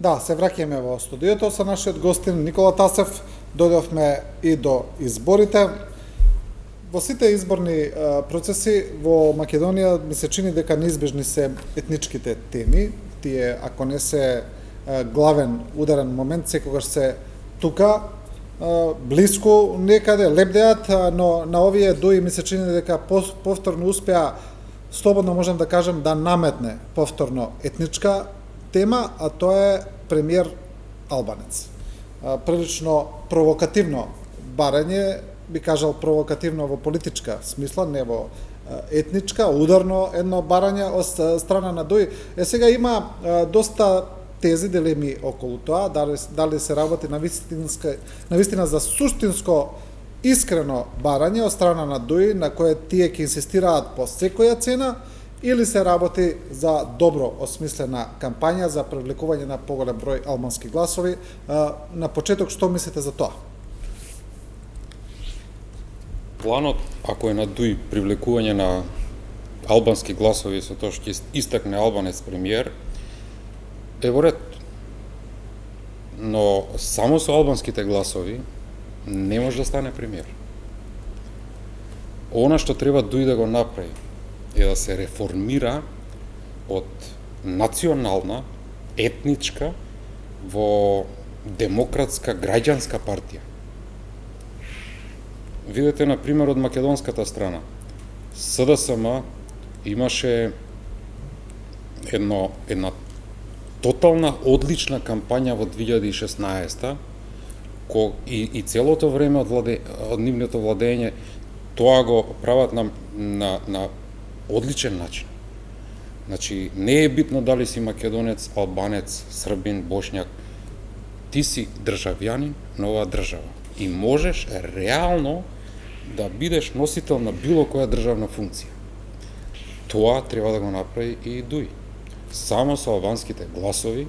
Да, се враќаме во студиото со нашиот гостин Никола Тасев. Дојдовме и до изборите. Во сите изборни процеси во Македонија ми се чини дека неизбежни се етничките теми. Тие, ако не се главен ударен момент, секогаш се тука, блиску некаде, лебдеат, но на овие дуи ми се чини дека повторно успеа, слободно можем да кажем, да наметне повторно етничка тема, а тоа е премиер албанец. Прилично провокативно барање, би кажал провокативно во политичка смисла, не во етничка, ударно едно барање од страна на Дуи. Сега има доста тези дилеми околу тоа, дали се работи на вистина за суштинско искрено барање од страна на Дуи, на кое тие ќе инсистираат по секоја цена, или се работи за добро осмислена кампања за привлекување на поголем број албански гласови. На почеток, што мислите за тоа? Планот, ако е на Дуи привлекување на албански гласови со тоа што ќе истакне албанец премиер, е во ред. Но само со албанските гласови не може да стане премиер. Она што треба Дуи да го направи е да се реформира од национална, етничка во демократска, граѓанска партија. Видете, на пример, од македонската страна. СДСМ имаше една тотална, одлична кампања во 2016 и целото време од нивното владење тоа го прават на одличен начин. Значи, не е битно дали си македонец, албанец, србин, бошњак. Ти си државјанин на оваа држава и можеш реално да бидеш носител на било која државна функција. Тоа треба да го направи и Дуи. Само со албанските гласови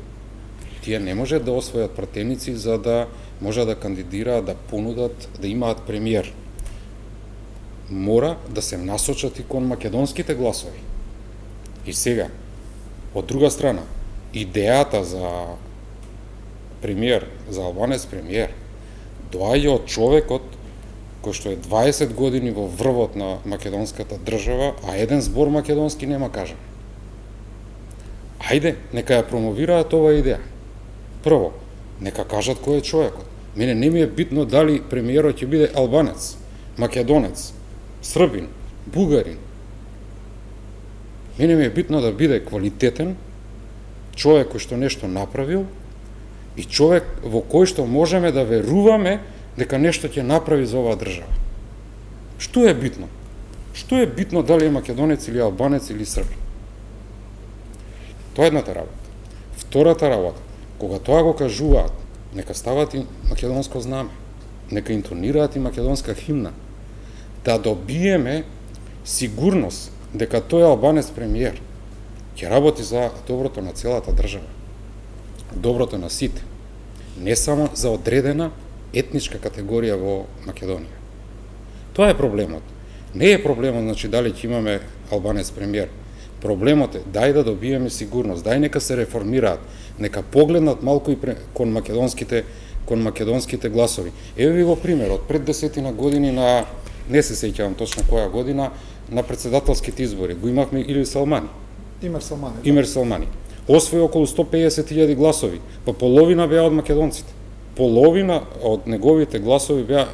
тие не може да освојат пратеници за да може да кандидираат, да понудат, да имаат премиер. Мора да се насочат и кон македонските гласови. И сега, од друга страна, идејата за премиер, за албанец премиер, доаѓа од човекот кој што е 20 години во врвот на македонската држава, а еден збор македонски нема кажан. Ајде, нека ја промовираат оваа идеја. Прво, нека кажат кој е човекот. Мене не ми е битно дали премиерот ќе биде албанец, македонец, србин, бугарин. Мене ми е битно да биде квалитетен, човек кој што нешто направил и човек во кој што можеме да веруваме дека нешто ќе направи за оваа држава. Што е битно? Што е битно дали е македонец или албанец или србин? Тоа е едната работа. Втората работа, кога тоа го кажуваат, нека стават и македонско знаме, нека интонираат и македонска химна, да добиеме сигурност дека тој албанец премиер ќе работи за доброто на целата држава, доброто на сите, не само за одредена етничка категорија во Македонија. Тоа е проблемот. Не е проблемот, значи, дали ќе имаме албанец премиер. Проблемот е, дај да добиеме сигурност, дај нека се реформираат, нека погледнат малку и кон македонските гласови. Еве ви го пример, од пред 10 години на, не се сеќавам точно која година, на председателските избори, го имавме Имер Салмани. Освои околу 150.000 гласови, па половина беа од македонците. Половина од неговите гласови беа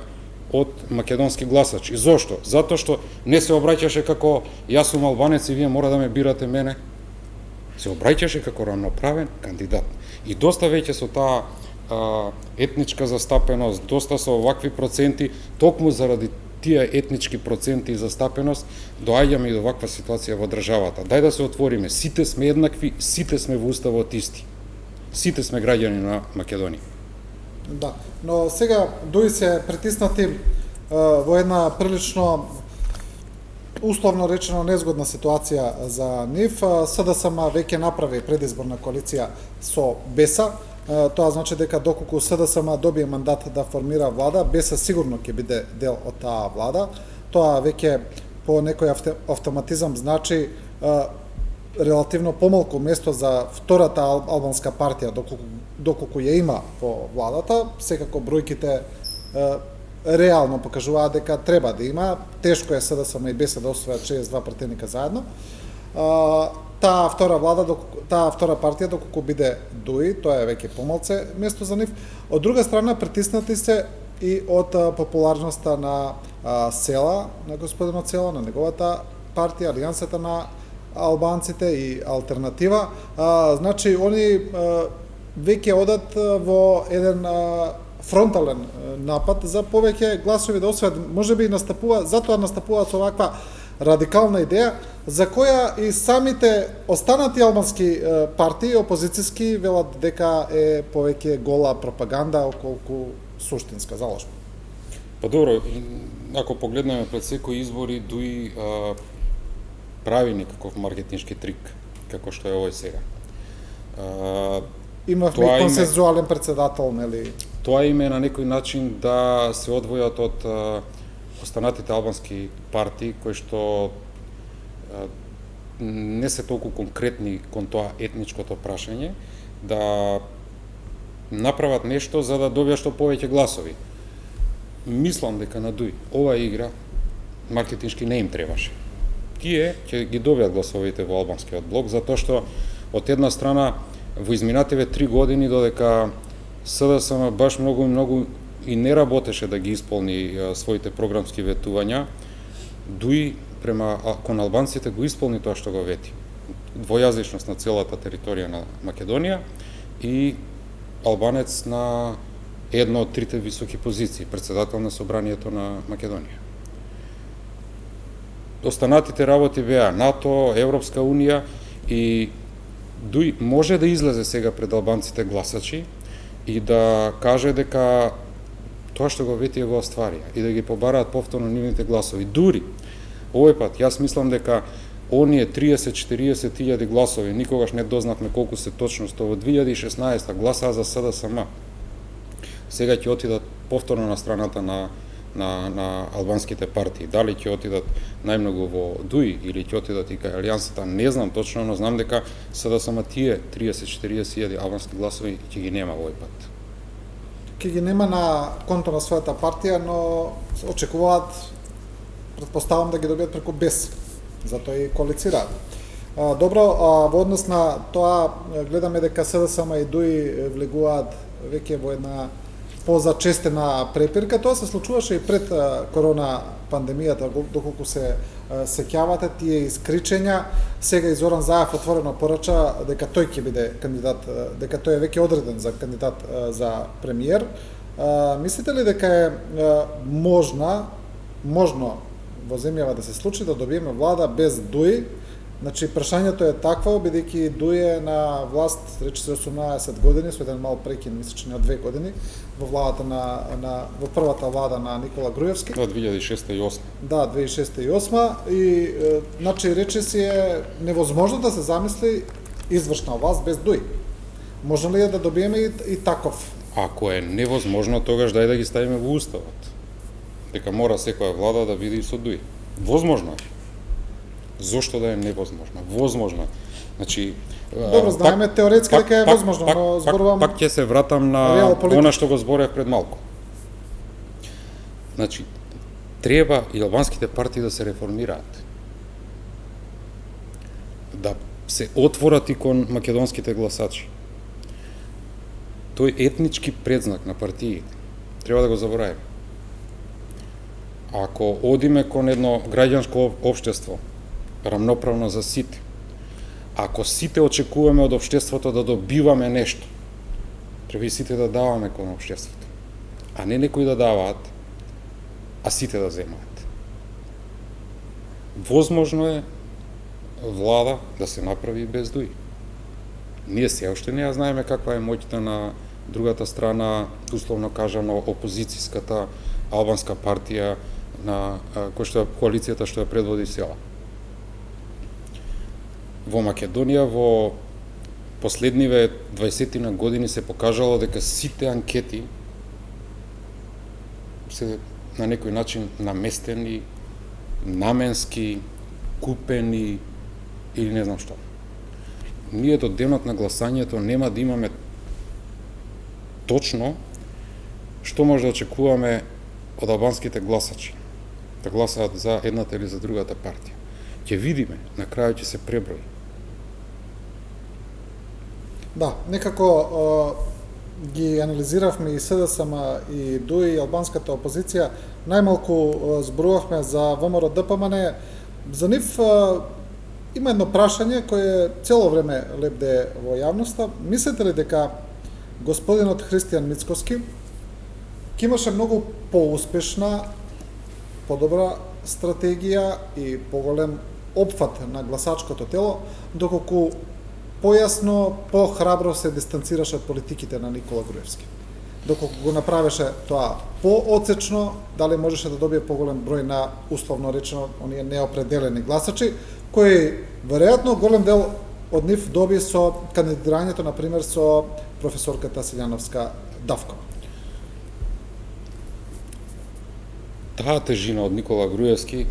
од македонски гласачи. Зошто? Затоа што не се обраќаше како јас сум албанец и вие мора да ме бирате мене. Се обраќаше како рамноправен кандидат. И доста веќе со таа етничка застапеност, доста со овакви проценти, токму заради тие етнички проценти и застапеност, доаѓаме и до ваква ситуација во државата. Дај да се отвориме, сите сме еднакви, сите сме во уставот исти. Сите сме граѓани на Македонија. Да, но сега Дуи се притиснати во една прилично, условно речено, незгодна ситуација за нив. СДСМ веќе направи предизборна коалиција со БЕСА. Тоа значи дека доколку СДСМ добие мандат да формира влада, БЕСА сигурно ќе биде дел од таа влада. Тоа веќе по некој автоматизам значи релативно помалку место за втората албанска партија, доколку доколку ја има во владата, секако бројките реално покажуваат дека треба да има. Тешко е СДСМ и БС да освојат 62 пратеника заедно. Таа втора партија доколку биде ДУИ, тоа е веќе помалце место за нив. Од друга страна притиснати се и од популарноста на Села, на господинот Села, на неговата партија, Алијансата на албанците и Алтернатива. Значи, они веќе одат во еден фронтален напад за повеќе гласови да освојат. Можеби затоа настапуваат со ваква радикална идеја, за која и самите останати албански партии опозицијски велат дека е повеќе гола пропаганда околку суштинска заложба. Па добро, ако погледнеме пред секои избори, ДУИ прави некаков маркетиншки трик, како што е овој сега. Имавме и консензуален председател, нели? Тоа име е на некој начин да се одвојат од останатите албански партии кои што не се толку конкретни кон тоа етничкото прашање, да направат нешто за да добијат што повеќе гласови. Мислам дека на ДУИ оваа игра маркетиншки не им требаше. Тие ќе ги добијат гласовите во албанскиот блок, затоа што од една страна во изминативе 3 години додека СДСМ баш многу и не работеше да ги исполни своите програмски ветувања, ДУИ кон албанците го исполни тоа што го вети. Двојазичност на целата територија на Македонија и албанец на една од трите високи позиции, председател на Собранието на Македонија. Останатите работи беа НАТО, Европска Унија и ДУИ може да излезе сега пред албанците гласачи и да каже дека тоа што го ветија го остварија и да ги побараат повторно нивните гласови. Дури, овој пат, јас мислам дека оние 30-40 илјади гласови, никогаш не дознавме колку се точно, во 2016 гласаа за СДСМ. Сега ќе отидат повторно на страната на албанските партии. Дали ќе отидат најмногу во ДУИ или ќе отидат и кај Алијансата, не знам точно, но знам дека СДСМ тие 30-40 илјади албански гласови ќе ги нема овој пат. Ќе ги нема на конто на својата партија, но очекуваат, претпоставам да ги добијат преку БЕС, затоа и коалицираат. Добро, во однос на тоа гледаме дека СДСМ и ДУИ влегуваат веќе во една позачестена препирка. Тоа се случуваше и пред корона пандемијата, доколку се сеќавате тие искричења. Сега и Зоран Заев отворено порача дека тој ќе биде кандидат, дека тој е веќе одреден за кандидат за премиер. Мислите ли дека е можно во земјава да се случи да добиеме влада без ДУИ? Значи, прашањето е такво, бидејќи ДУИ е на власт, рече се 18 години, со еден мал прекин, мислече од 2 години, во владата во првата влада на Никола Груевски. Од 2006 и 2008. Да, 2006 и 2008. И, значи, рече си е невозможно да се замисли извршна власт без ДУИ. Можно ли е да добиеме и таков? Ако е невозможно, тогаш дај да ги ставиме во уставот. Дека мора секоја влада да биде и со ДУИ. Возможно е. Зошто да е невозможно? Возможно е. Значи, добро, знаеме теоретски дека е возможно, но зборувам пак ќе се вратам на она што го зборев пред малку. Значи, треба и албанските партии да се реформираат. Да се отворат и кон македонските гласачи. Тој етнички предзнак на партиите треба да го заборавиме. Ако одиме кон едно граѓанско општество, рамноправно за сите, ако сите очекуваме од општеството да добиваме нешто, треба и сите да даваме кон општеството, а не некои да даваат, а сите да земаат. Возможно е влада да се направи без ДУИ. Ние се уште не ја знаеме каква е моќта на другата страна, условно кажано опозицијската албанска партија на која што е коалицијата што ја предводи Села. Во Македонија во последниве 20 години се покажало дека сите анкети се на некој начин наместени, наменски, купени или не знам што. Ние до денот на гласањето нема да имаме точно што може да очекуваме од албанските гласачи, да гласаат за едната или за другата партија. Ќе видиме, на крајот ќе се преброи. Да, некако ги анализиравме и СДСМ и ДУИ и албанската опозиција, најмалку зборувавме за ВМРО ДПМН. За нив има едно прашање кое цело време лебде во јавноста. Мислите ли дека господинот Христијан Мицкоски ќе имаше многу поуспешна, подобра стратегија и поголем опфат на гласачкото тело, доколку појасно, похрабро се дистанцираше од политиките на Никола Груевски? Доколку го направеше тоа поотсечно, дали можеше да добие поголем број на, условно речено, оние неопределени гласачи, кои веројатно голем дел од нив доби со кандидирањето, например, со професорката Силјановска Давко. Таа тежина од Никола Груевски,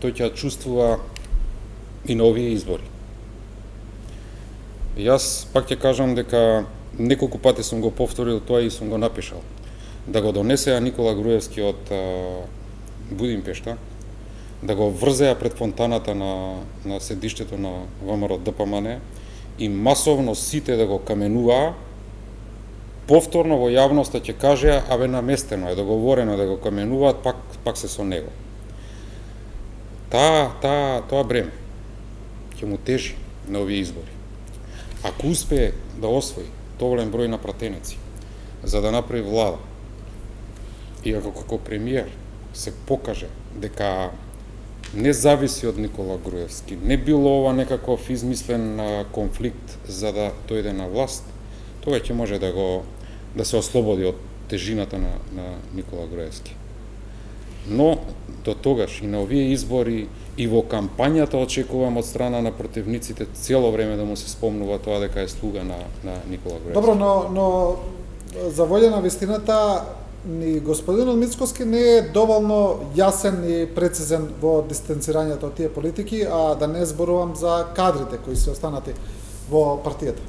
тој ќе чувствува и на овие избори. Јас пак ќе кажам дека неколку пати сум го повторил тоа и сум го напишал. Да го донесеа Никола Груевски од Будимпешта, да го врзеа пред фонтаната на седиштето на ВМРО ДПМН и масовно сите да го каменуваа, повторно во јавноста ќе кажеа, абе наместено е, договорено да го каменуваат, пак се со него. Тоа бреме ќе му тежи на овие избори. Ако успее да освои доволен број на пратеници за да направи влада, и ако како премиер се покаже дека не зависи од Никола Груевски, не било ова некаков измислен конфликт за да дојде на власт, тога ќе може да се ослободи од тежината на Никола Груевски. Но до тогаш и на овие избори и во кампањата очекувам од страна на противниците цело време да му се спомнува тоа дека е слуга на Никола Груевски. Добро, но за волја на вистината, ни господинот Мицкоски не е доволно јасен и прецизен во дистанцирањето од тие политики, а да не зборувам за кадрите кои се останати во партијата.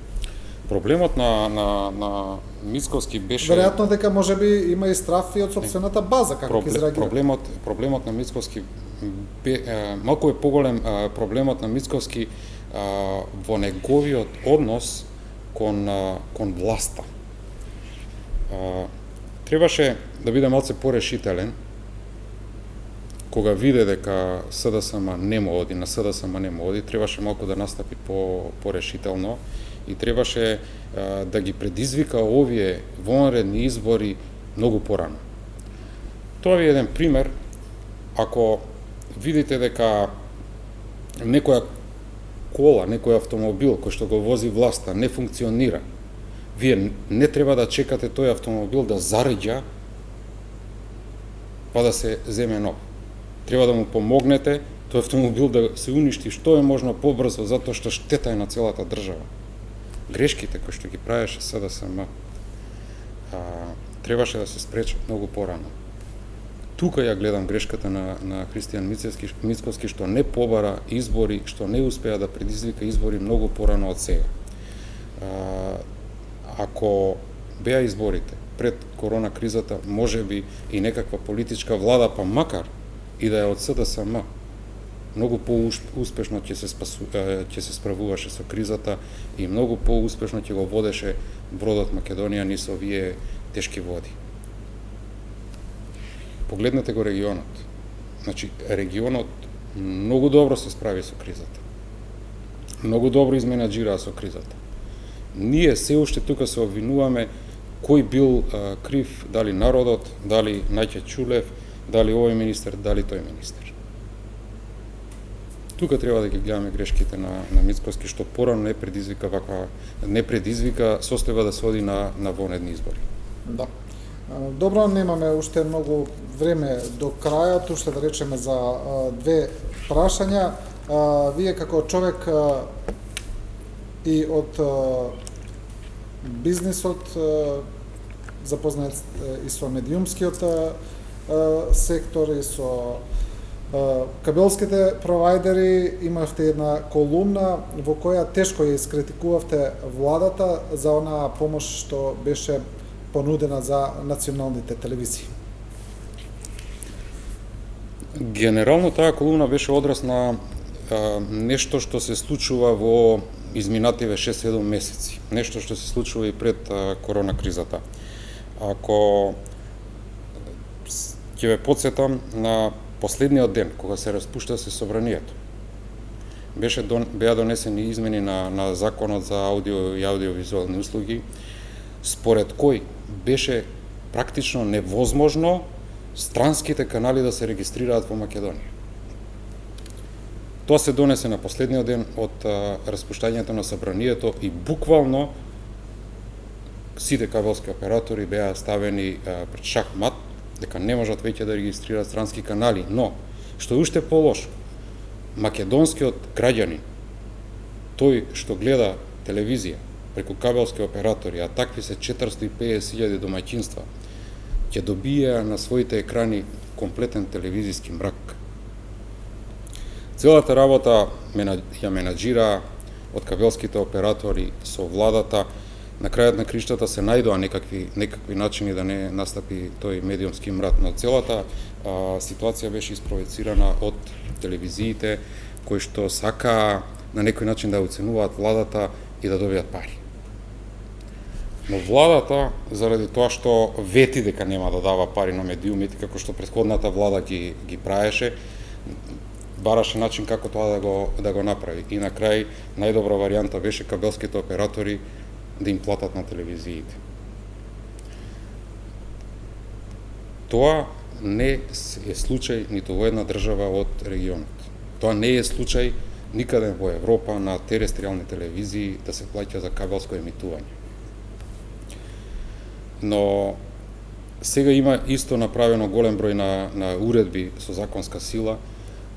Проблемот на Мицкоски беше... Веројатно дека можеби има и страф и од собствената база, како ќе изреагира. Проблемот на Мицкоски малку е поголем проблемот на Мицкоски во неговиот однос кон власта. Требаше да биде малце порешителен кога виде дека СДСМ не му оди, на СДСМ не му оди, требаше малку да настапи порешително и требаше да ги предизвика овие вонредни избори многу порано. Тоа ви е еден пример. Ако видите дека некоја кола, некој автомобил кој што го вози власта не функционира, вие не треба да чекате тој автомобил да зареѓа па да се земе нов. Треба да му помогнете тој автомобил да се уништи што е можно побрзо, затоа што штета е на целата држава. Грешките кои што ги правеше СДСМ требаше да се спречат многу порано. Тука ја гледам грешката на Христијан Мицкоски, што не побара избори, што не успеа да предизвика избори многу порано од сега. Ако беа изборите пред корона кризата, можеби и некаква политичка влада, па макар и да е од СДСМ, многу поуспешно ќе се справуваше со кризата и многу поуспешно ќе го водеше бродот Македонија низ овие тешки води. Погледнете го регионот. Значи, регионот многу добро се справи со кризата. Многу добро изменаџираа со кризата. Ние се уште тука се обвинуваме кој бил крив, дали народот, дали Најче Чулев, дали овој министер, дали тој министер. Тука треба да ги гледаме грешките на Мицкоски, што порано не предизвика состојба да се оди на вонредни избори. Да. Добро, немаме уште многу време до крајот, уште да речеме за две прашања. Вие како човек и од бизнисот, запознаат и со медиумскиот сектор и со кабелските провајдери, имавте една колумна во која тешко ја искритикувавте владата за онаа помош што беше понудена за националните телевизии. Генерално таа колумна беше одраз на нешто што се случува во изминативе 6-7 месеци. Нешто што се случува и пред корона кризата. Ако ќе ве потсетам на последниот ден кога се распушта се собранието. Беа донесени измени на законот за аудио и аудиовизуални услуги, според кој беше практично невозможно странските канали да се регистрираат во Македонија. Тоа се донесе на последниот ден од распуштањето на собранието и буквално сите кабелски оператори беа ставени пред шахмат, дека не можат веќе да регистрираат странски канали, но што е уште полошо, македонскиот граѓанин, тој што гледа телевизија преку кабелски оператори, а такви се 450.000 домаќинства, ќе добија на своите екрани комплетен телевизиски мрак. Целата работа ја менаџира од кабелските оператори со владата. На крајот на криштата се најдоа некакви начини да не настапи тој медиумски мрак, но целата ситуација беше испровоцирана од телевизиите кои што сака на некој начин да оценуваат владата и да добијат пари. Но владата, заради тоа што вети дека нема да дава пари на медиумите, како што претходната влада ги праеше, бараше начин како тоа да го направи. И на крај најдобра варијанта беше кабелските оператори да им платат на телевизиите. Тоа не е случај ниту во една држава од регионот. Тоа не е случај никаде во Европа на терестријални телевизии да се плаќа за кабелско емитување. Но сега има исто направено голем број на уредби со законска сила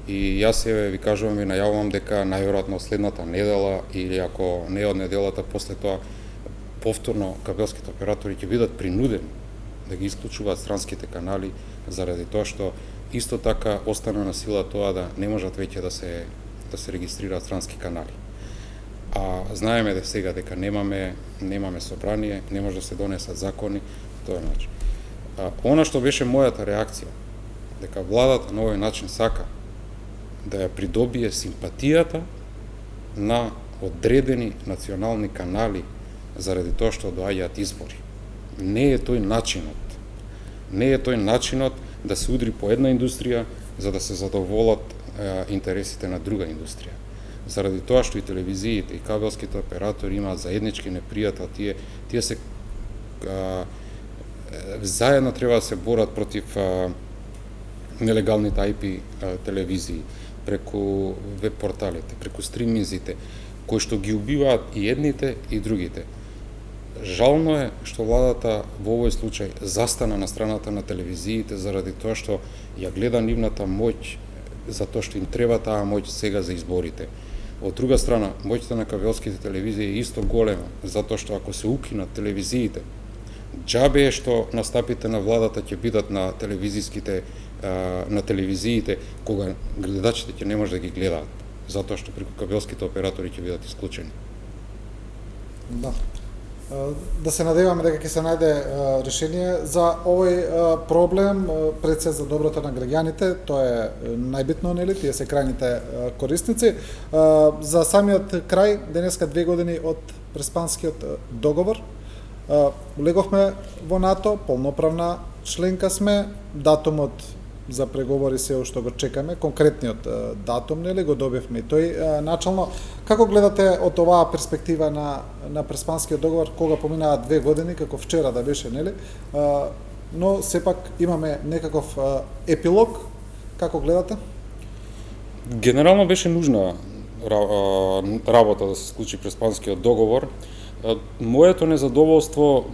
и јас се ви кажувам и најавувам дека најверојатно следната недела или ако не од неделата после тоа повторно кабелските оператори ќе бидат принудени да ги исклучуваат странските канали заради тоа што исто така остана на сила тоа да не можат веќе да се регистрираат странски канали. А знаеме дека сега дека немаме собрание, не може да се донесат закони, тоа е начин. Она што беше мојата реакција, дека владата на овој начин сака да ја придобие симпатијата на одредени национални канали заради тоа што доаѓаат избори. Не е тој начинот. Не е тој начинот да се удри по една индустрија за да се задоволат интересите на друга индустрија. Заради тоа што и телевизиите и кабелските оператори имаат заеднички непријател, тие се заедно треба да се борат против нелегалните IP телевизии, преку веб порталите, преку стриминзите, кои што ги убиваат и едните и другите. Жално е што владата во овој случај застана на страната на телевизиите заради тоа што ја гледа нивната моќ, затоа што им треба таа моќ сега за изборите. Од друга страна, моќта на кабелските телевизии е исто голема, затоа што ако се укинат телевизиите, џабе е што настапите на владата ќе бидат на телевизиите кога гледачите ќе не може да ги гледаат, затоа што преку кабелските оператори ќе бидат исклучени. Да се надеваме дека ќе се најде решение за овој проблем, пред се за доброто на граѓаните, тоа е најбитно, нели, тие се крајните корисници. За самиот крај, денеска 2 години од Преспанскиот договор, влеговме во НАТО, полноправна членка сме, датумот за преговори се уште го чекаме, конкретниот датум, нели, го добивме и тој начално. Како гледате од оваа перспектива на Преспанскиот договор, кога поминаа 2 години, како вчера да беше, нели, но сепак имаме некаков епилог, како гледате? Генерално беше нужна работа да се склучи Преспанскиот договор. Моето незадоволство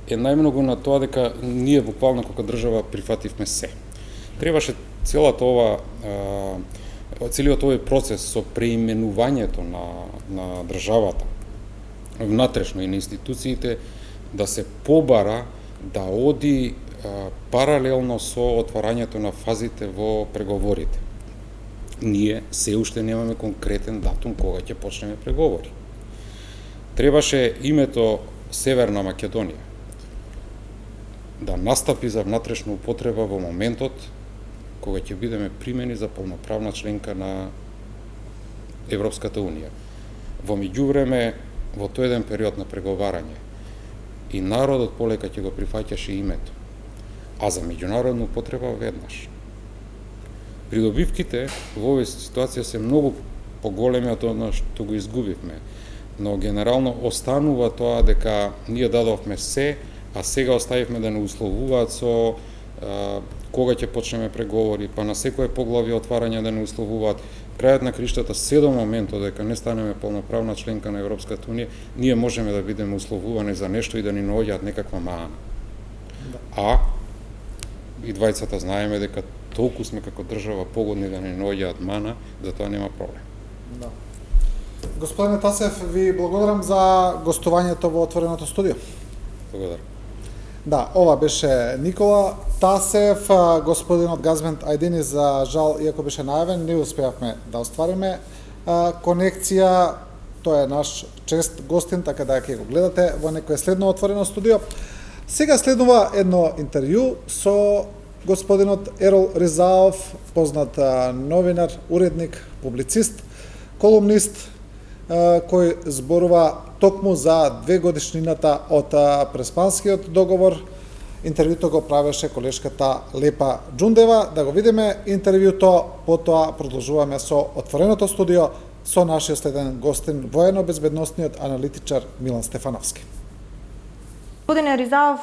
е најмногу на тоа дека ние буквално како држава прифативме се. Требаше целиот овој процес со преименувањето на државата внатрешно и на институциите да се побара да оди паралелно со отварањето на фазите во преговорите. Ние се уште немаме конкретен датум кога ќе почнеме преговори. Требаше името Северна Македонија да настапи за внатрешна употреба во моментот кога ќе бидеме примени за полноправна членка на Европската Унија. Во меѓувреме, во тој еден период на преговарање, и народот полека ќе го прифаќаше името, а за меѓународна употреба веднаш. Придобивките во оваа ситуација се многу поголеми од она што го изгубивме, но генерално останува тоа дека ние дадовме се, а сега оставивме да не условуваат со кога ќе почнеме преговори, па на секое поглавје отварање да не условуваат. Крајот на криштата, се до моментот дека не станеме полноправна членка на Европската Унија, ние можеме да бидеме условувани за нешто и да ни наоѓаат некаква мана. Да. А и двајцата знаеме дека толку сме како држава погодни да ни наоѓаат мана, за тоа нема проблем. Да. Господине Тасев, ви благодарам за гостувањето во отвореното студио. Благодарам. Да, ова беше Никола Тасев, господинот Газмент Ајдини, за жал, иако беше најавен, не успеавме да оствариме конекција. Тој е наш чест гостин, така да ќе го гледате во некое следно отворено студио. Сега следува едно интервју со господинот Ерол Ризаов, познат новинар, уредник, публицист, колумнист, кој зборува токму за 2 годишнината од Преспанскиот договор. Интервјуто го правеше колешката Лепа Џундева. Да го видиме интервјуто, потоа продолжуваме со отвореното студио со нашиот следен гостин, воено-безбедносниот аналитичар Милан Стефановски. Господине Ризаов,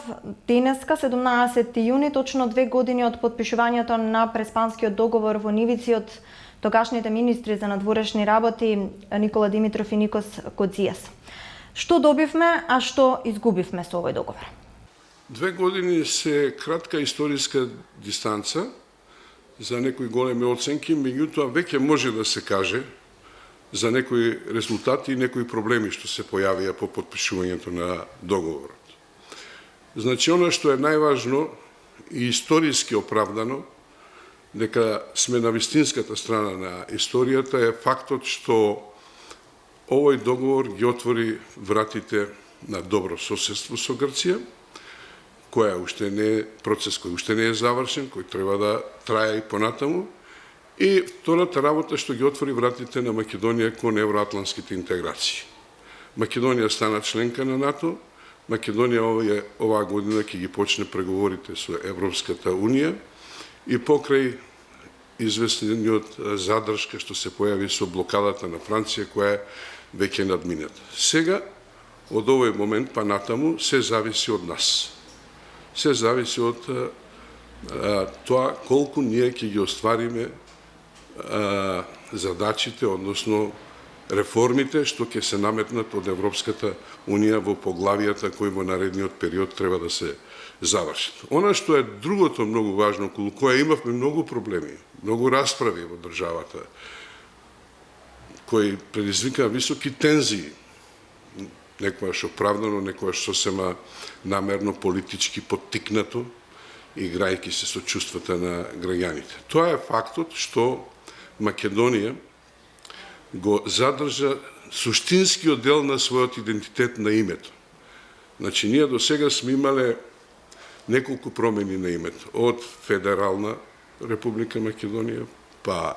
денеска, 17 јуни, точно 2 години од подпишувањето на Преспанскиот договор во нивици од тогашните министри за надворешни работи Никола Димитров и Никос Кодзијас. Што добивме, а што изгубивме со овој договор? 2 години се кратка историска дистанца за некои големи оценки, меѓутоа веќе може да се каже за некои резултати и некои проблеми што се појавија по подпишувањето на договорот. Значи, оно што е најважно и историски оправдано, дека сме на вистинската страна на историјата, е фактот што овој договор ги отвори вратите на добро соседство со Грција, која уште не е процес кој уште не е завршен, кој треба да трае и понатаму, и втората работа што ги отвори вратите на Македонија кон евроатлантските интеграции. Македонија стана членка на НАТО, Македонија оваа година ќе ги почне преговорите со Европската Унија и покрај известниот задршка што се појави со блокадата на Франција, која е веќе надмината. Сега, од овој момент па натаму, се зависи од нас. Се зависи од тоа колку ние ќе ги оствариме задачите, односно реформите што ќе се наметнат од Европската Унија во поглавијата кои во наредниот период треба да се завршат. Она што е другото многу важно, околу која имавме многу проблеми, многу расправи во државата, кои предизвика високи тензии, некојаш оправдано, некојаш сосема намерно политички поттикнато, играјќи се со чувствата на граѓаните. Тоа е фактот што Македонија го задржа суштинскиот дел на својот идентитет на името. Значи, ние до сега сме имале неколку промени на името. Од Федерална Република Македонија, па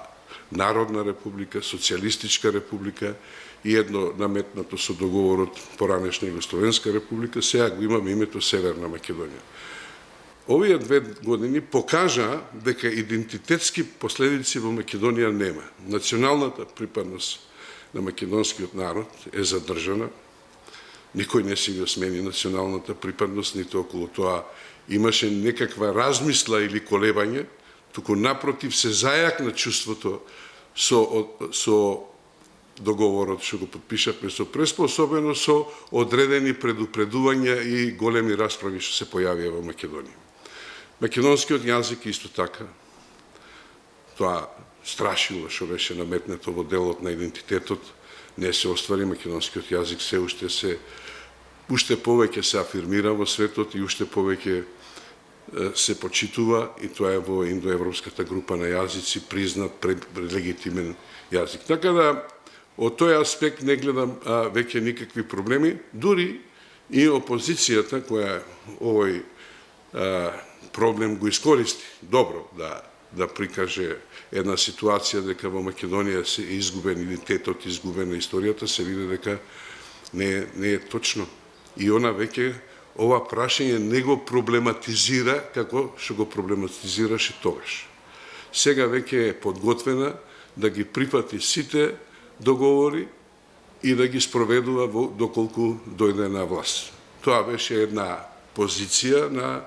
Народна република, Социјалистичка република и едно наметнато со договорот поранешна Југословенска република, сега го имаме името Северна Македонија. Овие 2 години покажа дека идентитетски последици во Македонија нема. Националната припадност на македонскиот народ е задржана. Никој не си го смени националната припадност, нито околу тоа имаше некаква размисла или колебање, туку напротив се зајакна чувството со договорот што го подпишавме со Преспа, особено со одредени предупредувања и големи расправи што се појавија во Македонија. Македонскиот јазик исто така, тоа страшило што беше наметнато во делот на идентитетот, не се оствари. Македонскиот јазик се уште повеќе се афирмира во светот и уште повеќе се почитува, и тоа е во индоевропската група на јазици признат легитимен јазик. Така да, од тој аспект не гледам веќе никакви проблеми, дури и опозицијата која овој проблем го искористи. Добро, да прикаже една ситуација дека во Македонија се е изгубен идентитетот, изгубена историјата, се види дека не е точно. И она веќе ова прашање не го проблематизира како што го проблематизираше тогаш. Сега веќе е подготвена да ги прифати сите договори и да ги спроведува доколку дојде на власт. Тоа беше една позиција на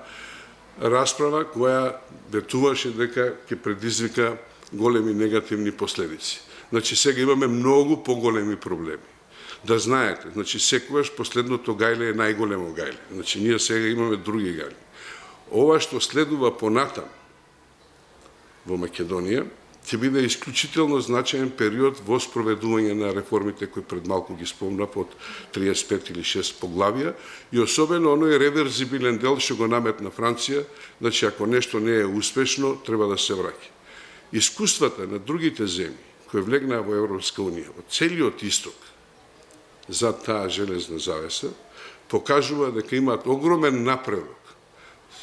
расправа која ветуваше дека ќе предизвика големи негативни последици. Значи сега имаме многу поголеми проблеми. Да знаете, значи секогаш последното гајле е најголемо гајле. Значи ние сега имаме други гајли. Ова што следува понатам во Македонија ќе биде исклучително значаен период во спроведување на реформите кои пред малку ги спомна под 35 или 6 поглавија и особено оној реверзибилен дел што го наметна Франција, значи ако нешто не е успешно, треба да се враќа. Искуствата на другите земји кои влегнаа во Европска унија, од целиот исток, за таа железна завеса, покажува дека имаат огромен напредок.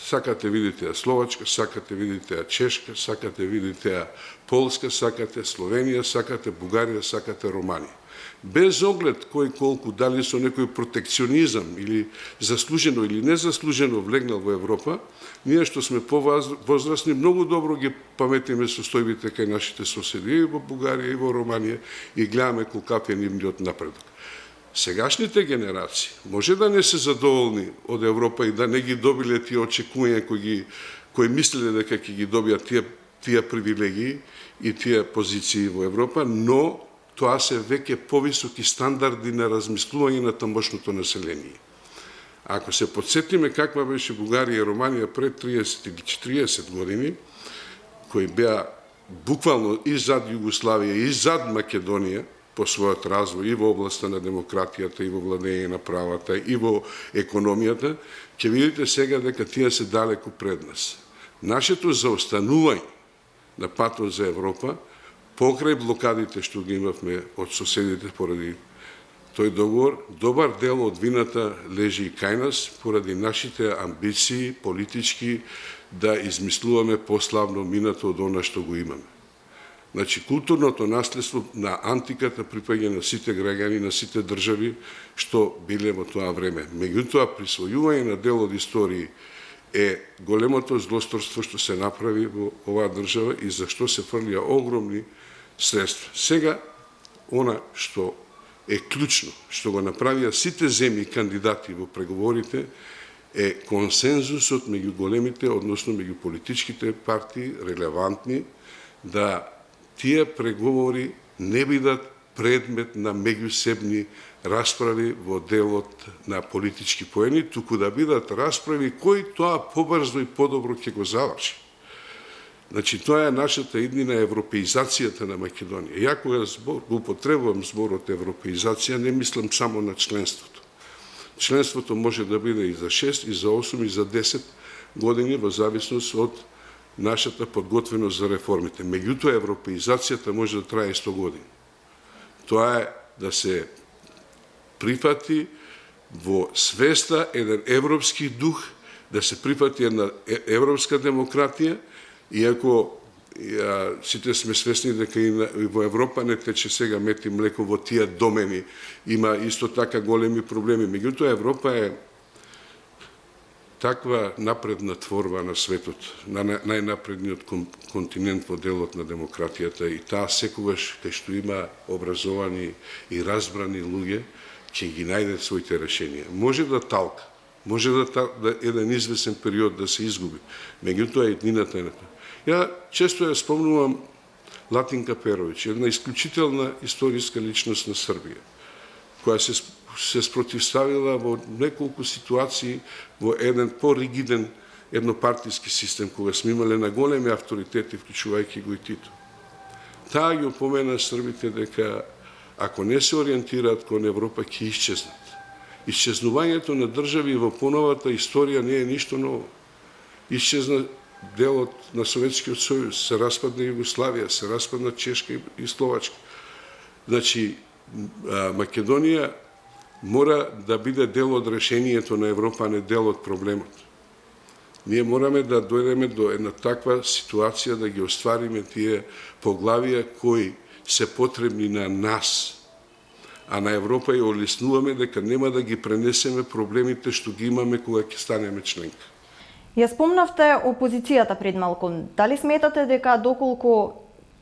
Сакате видите ја Словачка, сакате видите ја Чешка, сакате видите ја Полска, сакате Словенија, сакате Бугарија, сакате Романија. Без оглед кој колку, дали со некој протекционизам или заслужено или незаслужено влегнал во Европа, ние што сме повозрасни многу добро ги паметиме состојбите кај нашите соседи и во Бугарија и во Романија и гледаме колкав е нивниот напредок. Сегашните генерации може да не се задоволни од Европа и да не ги добиле тие очекувања кои мислеле дека ќе ги добијат тие привилегии и тие позиции во Европа, но тоа се веќе повисоки стандарди на размислување на тамошното население. Ако се подсетиме каква беше Бугарија и Романија пред 30 или 40 години, кои беа буквално и зад Југославија и зад Македонија, по својот развој и во областта на демократијата, и во владење на правата, и во економијата, ќе видите сега дека тие се далеку пред нас. Нашето заостанување на патот за Европа, покрај блокадите што ги имавме од соседите поради тој договор, добар дел од вината лежи и кај нас, поради нашите амбиции политички да измислуваме пославно минато од она што го имаме. Значи, културното наследство на антиката припаѓа на сите граѓани, на сите држави што биле во тоа време. Меѓутоа, присвојување на дел од истории е големото злосторство што се направи во оваа држава и за што се фрлија огромни средства. Сега, она што е клучно, што го направија сите земји кандидати во преговорите, е консензусот меѓу големите, односно меѓу политичките партии, релевантни, да тие преговори не бидат предмет на меѓусебни расправи во делот на политички поени, туку да бидат расправи кои тоа побрзо и подобро ќе го заврши. Значи, тоа е нашата иднина европеизацијата на Македонија. Ја кога употребувам зборот европеизација, не мислам само на членството. Членството може да биде и за 6, и за 8, и за 10 години, во зависност од нашата подготвеност за реформите. Меѓутоа, европеизацијата може да трае 100 години. Тоа е да се прифати во свеста еден европски дух, да се прифати една европска демократија, иако сите сме свесни дека и во Европа не тече сега мед и млеко во тие домени, има исто така големи проблеми. Меѓутоа, Европа е таква напредна творба на светот, на најнапредниот континент во делот на демократијата и таа секогаш кај што има образовани и разбрани луѓе, ќе ги најде своите решенија. Може да талка, може да еден извесен период да се изгуби, меѓутоа иднината е на тоа. Ја често ја спомнувам Латинка Перовиќ, една исклучителна историска личност на Србија, која се спротивставила во неколку ситуации во еден поригиден еднопартиски систем, кога сме имале на големи авторитети, вклучувајќи го и Тито. Таа ги опомена србите дека ако не се ориентираат кон Европа, ќе исчезнат. Исчезнувањето на држави во поновата историја не е ништо ново. Исчезна делот на Советскиот сојуз, се распадна Југославија, се распадна Чешка и Словачка. Значи, Македонија мора да биде дел од решението на Европа, а не дел од проблемот. Ние мораме да дојдеме до една таква ситуација да ги оствариме тие поглавија кои се потребни на нас, а на Европа ја олеснуваме дека нема да ги пренесеме проблемите што ги имаме кога ќе станеме членка. Ја спомнавте опозицијата пред малку. Дали сметате дека доколку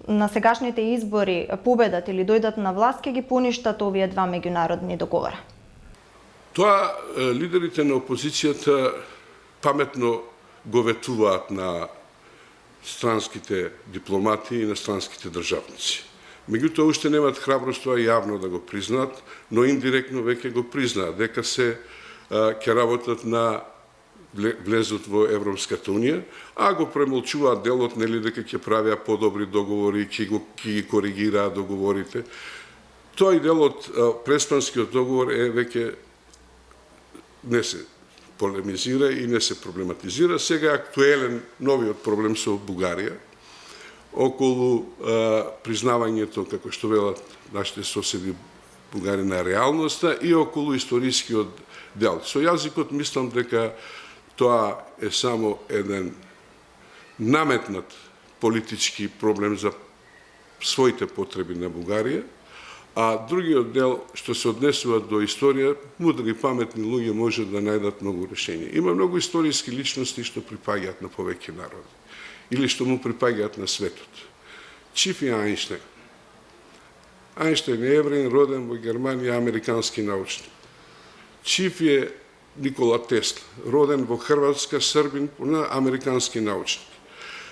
на сегашните избори победат или дојдат на власт ќе ги поништат овие два меѓународни договора? Тоа лидерите на опозицијата паметно го ветуваат на странските дипломати и на странските државници. Меѓутоа, уште немаат храброст тоа јавно да го признаат, но индиректно веќе го признаат дека се ќе работат на влезот во Европската Унија, а го премолчуваат делот, нели, дека ќе правиа подобри договори, ќе ги коригираат договорите. Тој делот, преспанскиот договор веќе не се полемизира и не се проблематизира. Сега е актуелен новиот проблем со Бугарија, околу признавањето, како што велат нашите соседи Бугари, на реалноста и околу историскиот дел. Со јазикот мислам дека тоа е само еден наметнат политички проблем за своите потреби на Бугарија, а другиот дел што се однесува до историја, мудри и паметни луѓе може да најдат многу решенија. Има многу историски личности што припаѓаат на повеќе народи или што му припаѓаат на светот. Чиф и Ајнштајн. Ајнштајн е евреин, роден во Германија, американски научник. Чиф е Никола Тесла, роден во Хрватска, србин, американски научник.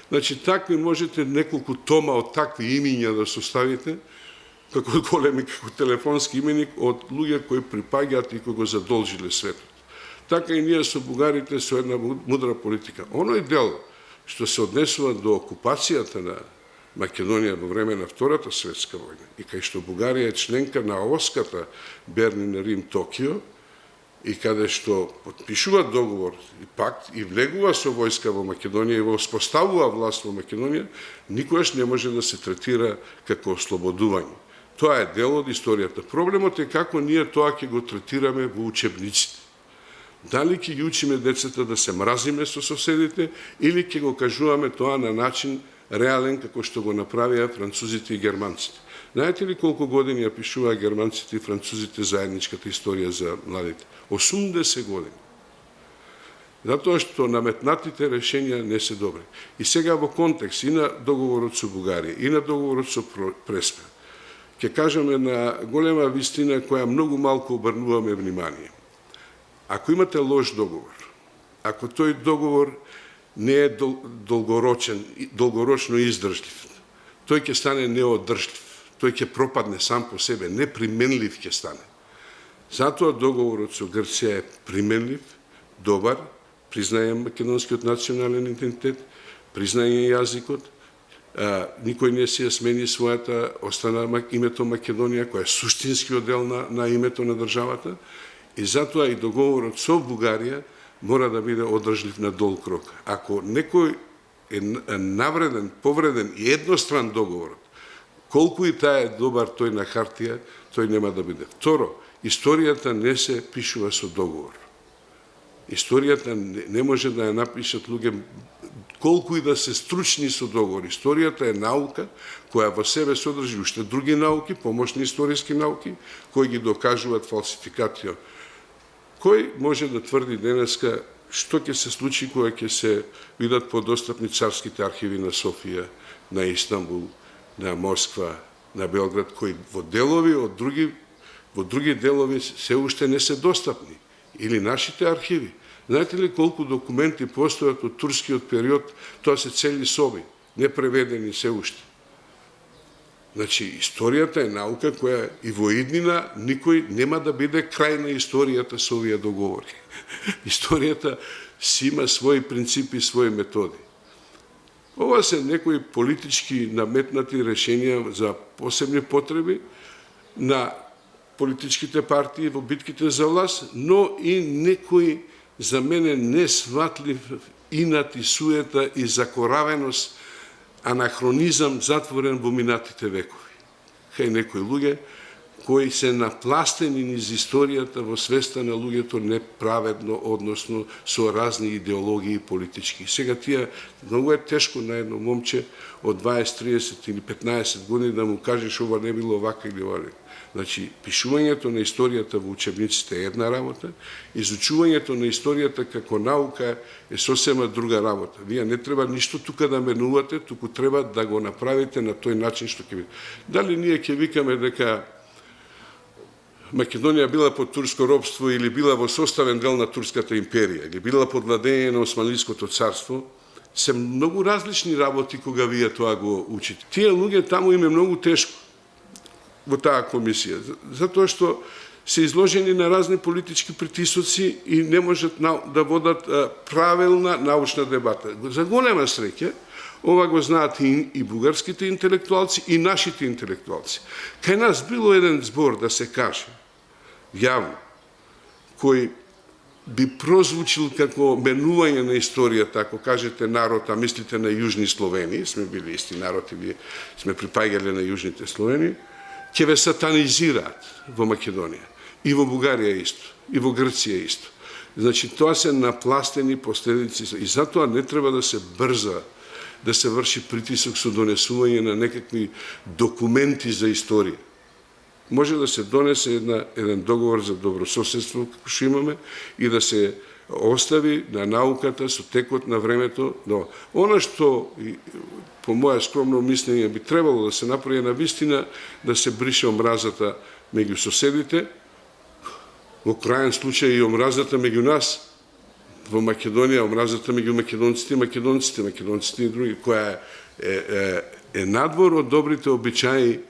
Значи, такви можете неколку тома од такви имиња да составите, како големи, како телефонски именик, од луѓе кои припаѓаат и кои го задолжиле светот. Така и ние со бугарите со една мудра политика. Оној дел што се однесува до окупацијата на Македонија во време на Втората светска војна и кај што Бугарија е членка на ОСКата Бернин, Рим, Токио, и каде што подпишува договор и пакт и влегува со војска во Македонија и воспоставува власт во Македонија, никогаш не може да се третира како ослободување. Тоа е дел од историјата. Проблемот е како ние тоа ќе го третираме во учебниците. Дали ќе ги учиме децата да се мразиме со соседите или ќе го кажуваме тоа на начин реален како што го направија французите и германците. Знаете ли колку години ја пишуваа германците и французите заедничката историја за младите? 80 години. Затоа што наметнатите решенија не се добри. И сега во контекст и на договорот со Бугарија, и на договорот со Преспа, ќе кажеме на голема вистина која многу малку обрнуваме внимание. Ако имате лош договор, ако тој договор не е долгорочно издржлив, тој ќе стане неодржлив, тој ќе пропадне сам по себе, неприменлив ќе стане. Затоа договорот со Грција е применлив, добар, признаje македонскиот национален идентитет, признаje јазикот, никој не си ја смени својата, остана името Македонија, која е суштинскиот дел на името на државата, и затоа и договорот со Бугарија мора да биде одржлив на долг рок. Ако некој е навреден, повреден и едностран договорот, колку и таа е добар тој на хартија, тој нема да биде. Второ, историјата не се пишува со договор. Историјата не може да ја напишат луѓе колку и да се стручни со договор. Историјата е наука која во себе содржи уште други науки, помошни историски науки, кои ги докажуваат фалсификација. Кој може да тврди денеска што ќе се случи кога ќе се видат подостапни царските архиви на Софија, на Истанбул, на Москва, на Белград, кои во други делови се уште не се достапни, или нашите архиви. Знаете ли колку документи постојат од турскиот период, тоа се цели соби, не преведени се уште. Значи, историјата е наука која и во иднина никој нема да биде крај на историјата со овие договори. Историјата си има своји принципи, своји методи. Ова се некои политички наметнати решенија за посебни потреби на политичките партии во битките за власт, но и некои за мене несватлив инат и суета и закоравеност, анахронизам затворен во минатите векови. Кај некои луѓе кои се напластени низ историјата во свеста на луѓето неправедно, односно со разни идеологии политички. Сега тие многу е тешко на едно момче од 20, 30 или 15 години да му кажеш ова не било вака или ова. Значи, пишувањето на историјата во учебниците е една работа, изучувањето на историјата како наука е сосема друга работа. Вие не треба ништо тука да менувате, туку треба да го направите на тој начин што ќе биде. Дали ние ќе викаме дека Македонија била под турско робство или била во составен дел на турската империја, или била под владење на Османлиското царство, се многу различни работи кога вие тоа го учите. Тие луѓе таму им е многу тешко во таа комисија, затоа што се изложени на разни политички притисоци и не можат да водат правилна научна дебата. За голема среќа, ова го знаат и бугарските интелектуалци и нашите интелектуалци. Кај нас било еден збор да се каже јавно, кој би прозвучил како менување на историјата, ако кажете народ, а мислите на Јужни Словени, сме били исти народ и сме припаѓале на Јужните Словени, ќе ве сатанизираат во Македонија. И во Бугарија исто, и во Грција исто. Значи, тоа се напластени последици и затоа не треба да се брза да се врши притисок со донесување на некакви документи за историја. Може да се донесе еден договор за добрососедство, како што имаме, и да се остави на науката со текот на времето. Но она што, по моја скромно мислење, би требало да се направи на вистина, да се брише омразата меѓу соседите, во крајен случај и омразата меѓу нас, во Македонија, омразата меѓу македонците и други, која е надвор од добрите обичаи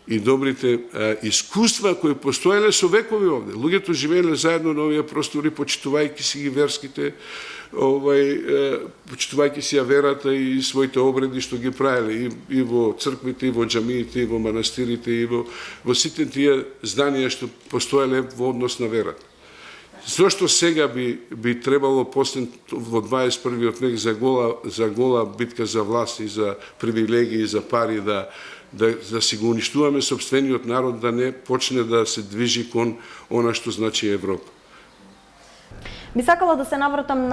и добрите искуства кои постоеле со векови овде. Луѓето живееле заедно на овие простори, почитувајќи си ги верските, почитувајќи си ја верата и своите обреди што ги правеле и во црквите, и во џамиите, и во манастирите, и во сите тие зданија што постоеле во однос на верата. Зошто сега би требало после во 21. век за гола битка за власт и за привилегии, за пари да си го уништуваме собствениот народ, да не почне да се движи кон она што значи Европа. Би сакала да се навратам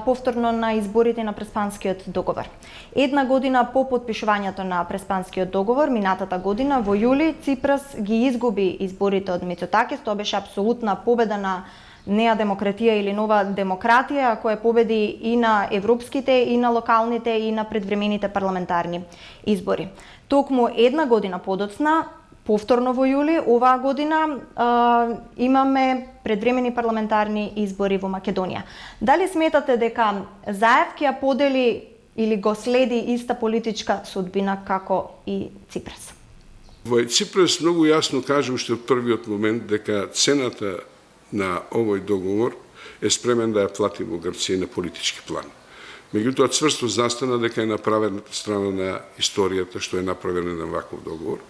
повторно на изборите на Преспанскиот договор. Една година по потпишувањето на Преспанскиот договор, минатата година, во јули, Ципрас ги изгуби изборите од Мицотакис. Тоа беше апсолутна победа на Неа демократија или Нова демократија, која победи и на европските, и на локалните, и на предвремените парламентарни избори. Токму една година подоцна, повторно во јули, оваа година имаме предвремени парламентарни избори во Македонија. Дали сметате дека Заев ќе ја подели или го следи иста политичка судбина како и Ципрас? Во Ципрас многу јасно кажа уште од првиот момент дека цената на овој договор е спремен да ја плати во Грција на политички план. Меѓутоа, цврсто застана дека е направената страна на историјата што е направена на ваков договор.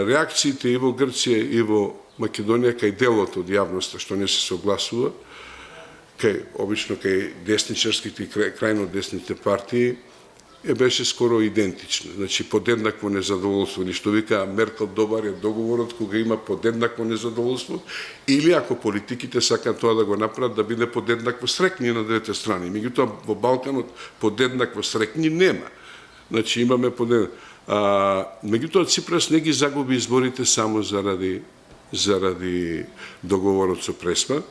Реакциите и во Грција и во Македонија кај делот од јавноста што не се согласува, обично кај десничарските и крајно десните партии, беше скоро идентично. Значи, подеднакво незадоволство. Или што вика Меркел, добар е договорот кога има подеднакво незадоволство, или ако политиките сакаат тоа да го направат, да биде подеднакво срекни на двете страни. Меѓутоа, во Балканот подеднакво срекни нема. Значи, имаме подеднакво. Меѓутоа, Ципрас не ги загуби изборите само заради договорот со Преспа.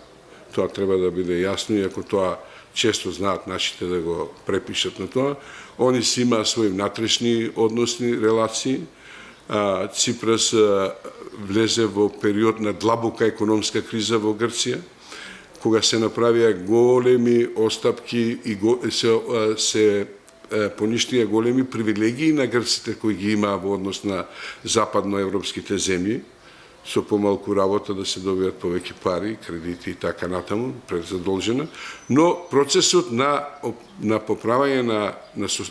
Тоа треба да биде јасно, иако тоа често знаат нашите да го препишат на тоа. Они си имаат своји внатрешни односни релации. Ципрас влезе во период на длабока економска криза во Грција, кога се направија големи остапки и се поништија големи привилегии на грците кои ги имаа во однос на западноевропските земји, со помалку работа да се добијат повеќе пари, кредити и така натаму, презадолжена, но процесот на поправање на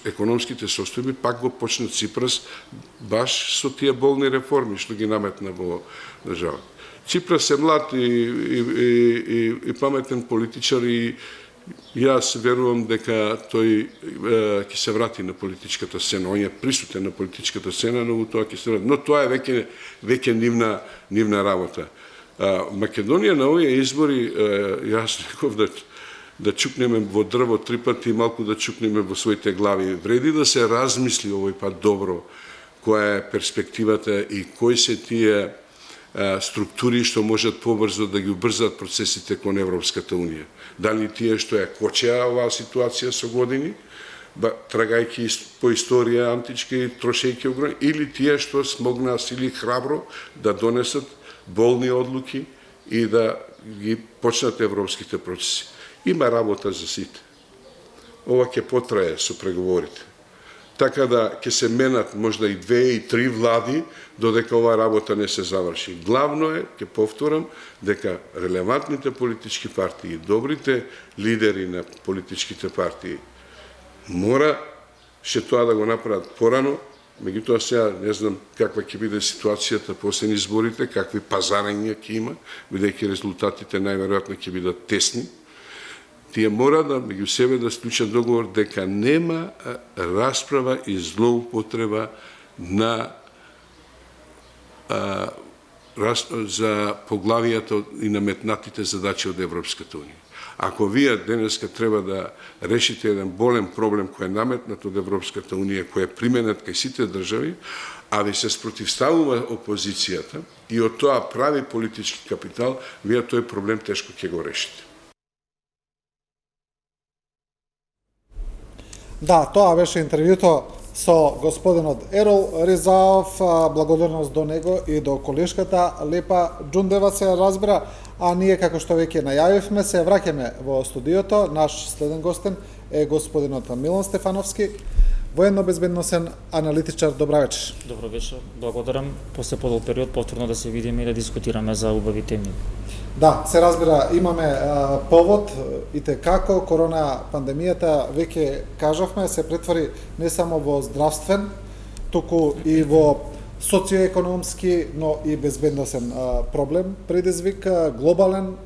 економските состојби пак го почна Ципрас баш со тие болни реформи што ги наметна во државата. Ципрас е млад и паметен политичар и Јас верувам дека тој ќе се врати на политичката сцена. Он е присутен на политичката сцена, но тоа ќе се врати. Но тоа е веќе нивна работа. Македонија на овие избори, јас реков да чукнеме во дрво 3 пати и малку да чукнеме во своите глави. Вреди да се размисли овој пат добро која е перспективата и кои се тие структури што можат побрзо да ги убрзат процесите кон Европската Унија. Дали тие што ја кочеа оваа ситуација со години, трагајќи по историја античка и трошејќи огрони, или тие што смогнаа сили храбро да донесат болни одлуки и да ги почнат европските процеси. Има работа за сите. Ова ќе потрае со преговорите. Така да ќе се менат можда и 2 и 3 влади додека оваа работа не се заврши. Главно е, ќе повторам, дека релевантните политички партии и добрите лидери на политичките партии ще тоа да го направат порано, меѓутоа сега не знам каква ќе биде ситуацијата после изборите, какви пазарења ќе има, бидејќи резултатите најверојатно ќе бидат тесни. Тие мора да меѓу себе да склучат договор дека нема расправа и злоупотреба за поглавијата и наметнатите задачи од Европската Унија. Ако вие денеска треба да решите еден болен проблем кој е наметнат од Европската Унија, кој е применет кај сите држави, а ви се спротивставува опозицијата и од тоа прави политички капитал, вие тој проблем тешко ќе го решите. Да, тоа беше интервјуто со господинот Ерол Ризаов, благодарност до него и до колешката Лепа Џундева се разбира, а ние како што веќе најавивме се враќаме во студиото. Наш следен гостин е господинот Милон Стефановски, военно-безбедносен аналитичар. Добра вечер. Добро вечер, благодарам. После подол период повторно да се видиме и да дискутираме за убави теми. Да, се разбира, имаме повод и како корона пандемијата, веќе кажавме, се претвори не само во здравствен, туку и во социоекономски, но и безбедносен проблем, предизвик, глобален.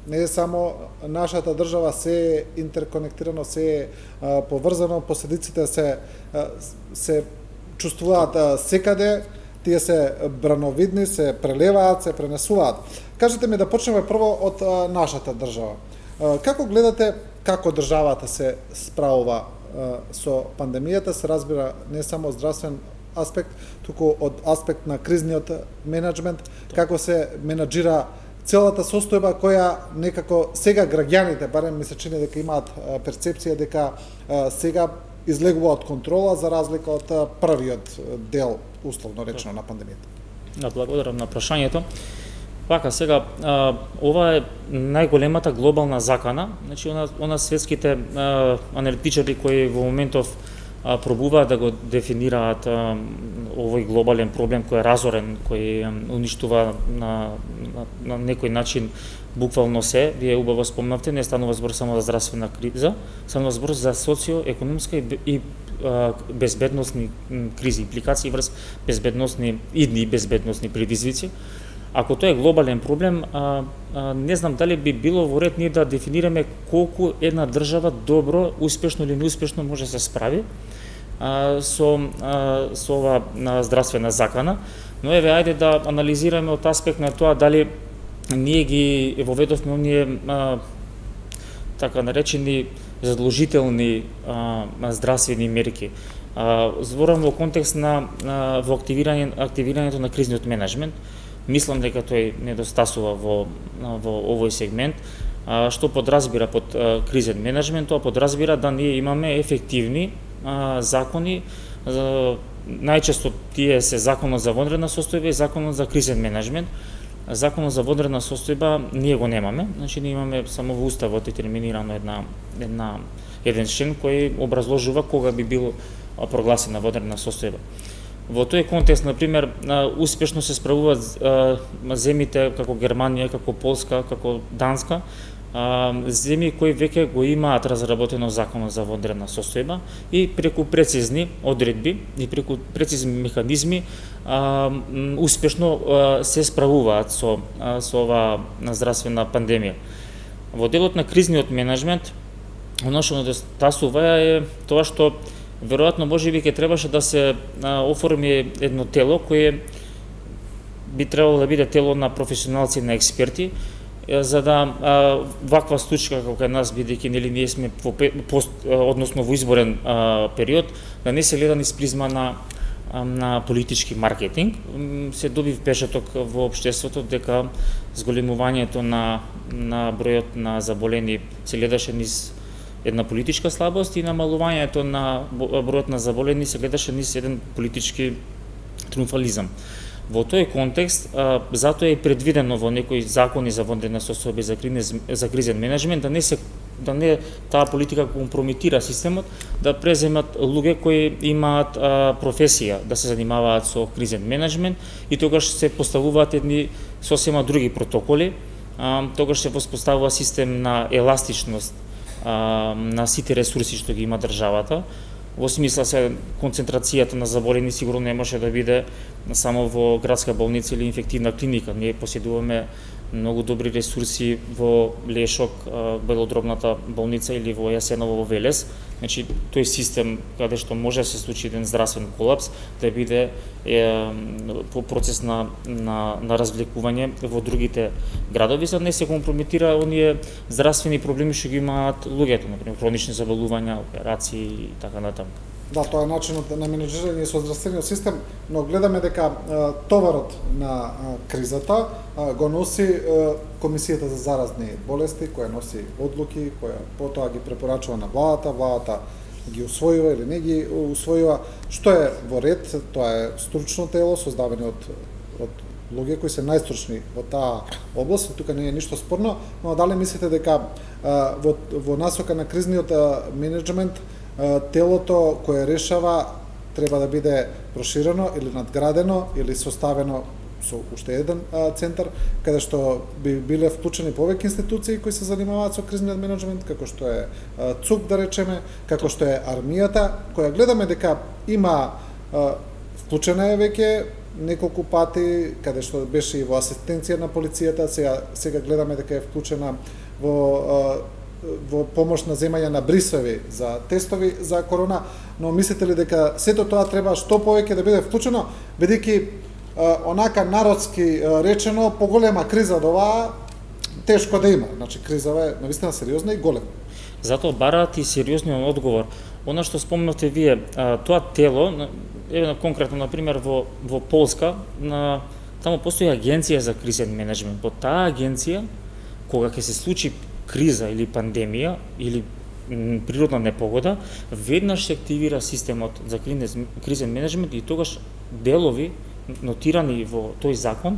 Не е само нашата држава, се е интерконектирано, се е поврзано, последиците се чувствуваат секаде, тие се брановидни, се прелеваат, се пренесуваат. Кажете ми да почнеме прво од нашата држава. Како гледате како државата се справува со пандемијата, се разбира не само здравствен аспект, туку од аспект на кризниот менеджмент, како се менаџира целата состојба која некако сега граѓаните, барем ми се чини дека имаат перцепција дека сега излегува од контрола за разлика од првиот дел, условно речено, на пандемијата. Да, благодарам на прашањето. Вака, сега, ова е најголемата глобална закана, значи она светските аналитичари кои во моментов пробуваат да го дефинираат овој глобален проблем кој е разорен, кој уништува на некој начин буквално се, вие убаво спомнавте, не станува збор само за здравствена криза, станува збор за социо-економска и безбедносни кризи, импликации врз безбедносни идни безбедносни предизвици. Ако тоа е глобален проблем, не знам дали би било во ред ние да дефинираме колку една држава добро, успешно или неуспешно може да се справи со ова здравствена закана, но еве ајде да анализираме од аспект на тоа дали ние ги воведовме оние така наречени задолжителни здравствени мерки. Зборам во контекст на во активирањето на кризниот менеджмент. Мислам дека тој недостасува во овој сегмент. Што подразбира под кризен менеджмент? Тоа подразбира да ние имаме ефективни закони. Најчесто тие се законот за вонредна состојба и законот за кризен менеджмент. Законот за вонредна состојба ние го немаме. Значи ние имаме само во уставот детерминирано еден член кој образложува кога би било прогласена вонредна состојба. Во тој контекст, например, успешно се справуваат земјите како Германија, како Полска, како Данска, земји кои веќе го имаат разработено законот за вонредна состојба и преку прецизни одредби и преку прецизни механизми успешно се справуваат со оваа здравствена пандемија. Во делот на кризниот менеджмент Оно што недостасува е тоа што веројатно можеби ќе требаше да се оформи едно тело кое би требало да биде тело на професионалци, на експерти, за да ваква случка како кај нас, бидејќи нели ние сме односно во изборен период, да не се гледа низ призма на политички маркетинг. Се доби впечаток во општеството дека зголемувањето на бројот на заболени се гледаше низ една политичка слабост и намалувањето на бројот на заболени се гледаше низ еден политички триумфализам. Во тој контекст, затоа е предвидено во некои закони за вонредна состојба за кризен менеджмент да не таа политика компрометира системот, да преземат луѓе кои имаат професија да се занимаваат со кризен менеджмент и тогаш се поставуваат едни сосема други протоколи, тогаш се воспоставува систем на еластичност на сите ресурси што ги има државата. Во смисла се концентрацијата на заболени сигурно не може да биде само во градска болница или инфективна клиника. Ние поседуваме многу добри ресурси во Лешок, белодробната болница или во Јасеново во Велес. Значи, тој систем каде што може да се случи еден здравствен колапс, да биде по процес на развлекување во другите градови, за да не се компрометира оние здравствени проблеми што ги имаат луѓето, например хронични заболувања, операции и така натаму. Да, тоа е начинот на менеджирање со здравствениот систем, но гледаме дека товарот на кризата го носи Комисијата за заразни болести, која носи одлуки, која потоа ги препорачува на владата, владата ги усвојува или не ги усвојува, што е во ред, тоа е стручно тело создавано од луѓе кои се најстручни во таа област, тука не е ништо спорно, но дали мислите дека во насока на кризниот менеджмент телото кое решава треба да биде проширено или надградено или составено со уште еден центар каде што би биле вклучени повеќе институции кои се занимаваат со кризниот менеджмент, како што е ЦУК да речеме, како што е армијата, која гледаме дека има вклучена е веќе неколку пати, каде што беше и во асистенција на полицијата, сега гледаме дека е вклучена во помош на земање на брисови за тестови за корона, но мислите ли дека сето тоа треба што повеќе да биде вклучено, бидејќи онака народски речено, поголема криза од оваа тешко да има. Значи кризава е навистина сериозна и голема. Затоа бараат и сериозниот одговор. Она што спомнавте вие, тоа тело, конкретно например во Полска, таму постои агенција за кризен менеджмент. По таа агенција, кога ќе се случи криза или пандемија или природна непогода, веднаш се активира системот за кризен менеджмент и тогаш делови нотирани во тој закон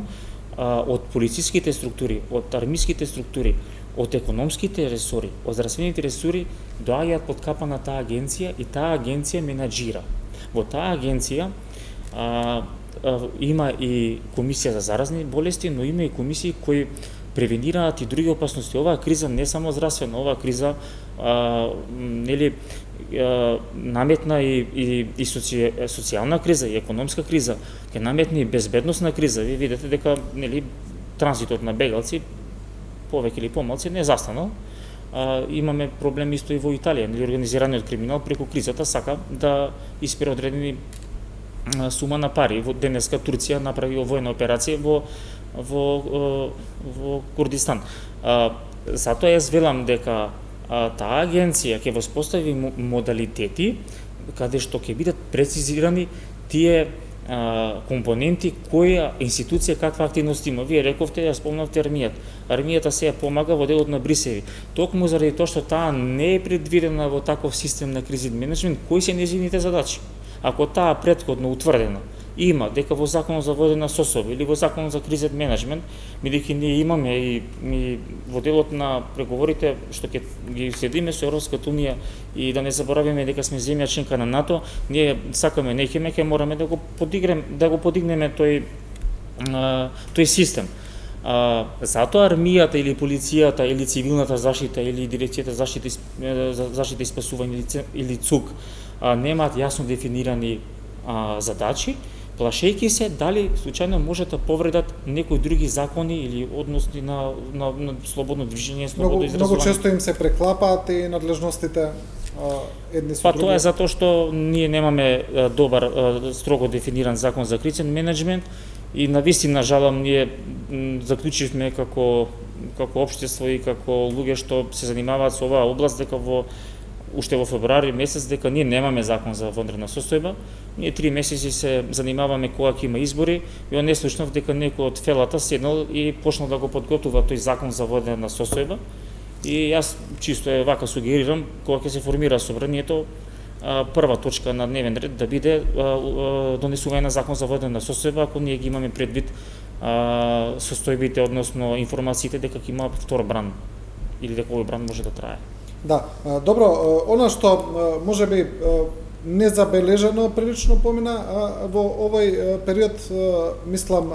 од полициските структури, од армиските структури, од економските ресори, од здравствените ресори доаѓаат под капа на таа агенција и таа агенција менаџира. Во таа агенција има и комисија за заразни болести, но има и комисии кои превенираат и други опасности. Оваа криза не само здравствена, оваа криза наметна и социјална криза, и економска криза, ќе наметне и безбедносна криза. Ви видите дека транзитот на бегалци повеќе или помалку не застанал. Имаме проблем исто и во Италија, организираниот криминал преку кризата сака да испере одредени сума на пари. Денеска Турција направи војна операција во Курдистан. Затоа јас велам дека таа агенција ќе воспостави модалитети каде што ќе бидат прецизирани тие компоненти која институција каква активност има. Вие рековте, ја спомнавте армијата. Армијата се помага во делот на брисеви. Токму заради тоа што таа не е предвидена во таков систем на кризен менеджмент, кои се нејзините задачи? Ако таа претходно утврдена има дека во законот за водена состојба или во законот за кризен менеджмент, бидејќи ние имаме и во делот на преговорите што ќе ги следиме со Европската унија и да не заборавиме дека сме земја членка на НАТО, ние сакаме неќеме ќе мораме да го подигнеме тој систем. Затоа армијата или полицијата или цивилната заштита или дирекцијата за заштита и спасување или ЦУК немаат јасно дефинирани задачи, плашејќи се дали случајно може да повредат некои други закони или односи на слободно движење, слободно Многу изразување. често им се преклапаат и надлежностите едни со Па други. тоа е затоа што ние немаме добар строго дефиниран закон за кризисен менеджмент и навистина жалам ние заклучивме како општество и како луѓе што се занимаваат со оваа област дека уште во февруари месец дека ние немаме закон за вонредна состојба. Ние 3 месеци се занимаваме кога ќе има избори и не слушнав дека некој од фелата седнал и почнал да го подготвува тој закон за вонредна состојба. И јас чисто вака сугерирам кога ќе се формира собранието, прва точка на дневен ред да биде донесување на закон за вонредна состојба, ако ние ги имаме предвид состојбите, односно информациите дека ќе има втор бран или дека овој бран може да трае. Да, добро, она што можеби незабележано прилично помина во овој период, мислам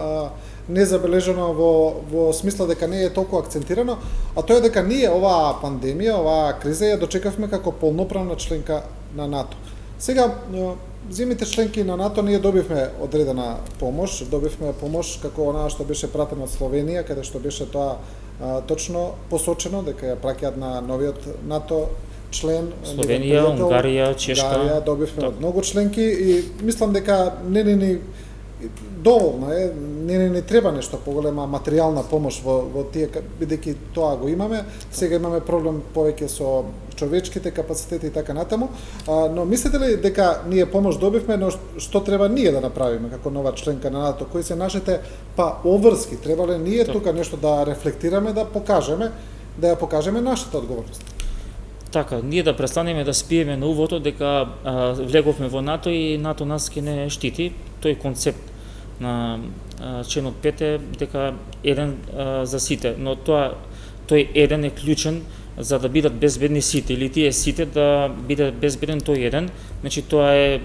незабележано во смисла дека не е толку акцентирано, а тоа е дека ние оваа пандемија, оваа криза ја дочекавме како полноправна членка на НАТО. Сега, земјите членки на НАТО ние добивме одредена помош, како онаа што беше пратена од Словенија, каде што беше тоа точно посочено дека ја праќаат на новиот НАТО член. Словенија, Унгарија, Чешка. Унгарија, добивме од многу членки и мислам дека не доволно е, не треба нешто поголема материјална помош во тие, бидејќи тоа го имаме. Сега имаме проблем повеќе со човечките капацитети и така натаму, но мислите ли дека ние помош добивме, но што треба ние да направиме како нова членка на НАТО? Кои се нашите обврски? Треба ли ние тука нешто да рефлектираме, да ја покажеме нашата одговорност? Така, ние да престанеме да спиеме на увото дека влеговме во НАТО и НАТО нас ќе не штити. Тој концепт на членот 5 е дека еден за сите, но тој еден е клучен за да бидат безбедни сите или тие сите да биде безбеден тој еден. Значи тоа е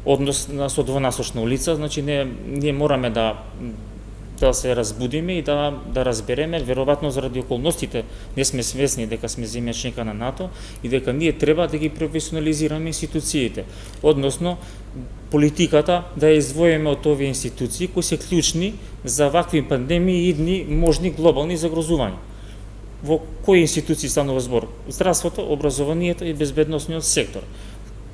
однос со двонасочна улица, значи ние мораме да се разбудиме и да разбереме, веројатно заради околностите не сме свесни дека сме земја членка на НАТО и дека ние треба да ги професионализираме институциите, односно политиката да ја издвоиме од овие институции кои се клучни за вакви пандемии и идни можни глобални загрозувања. Во кои институции станува збор? Здравството, образованието и безбедносниот сектор.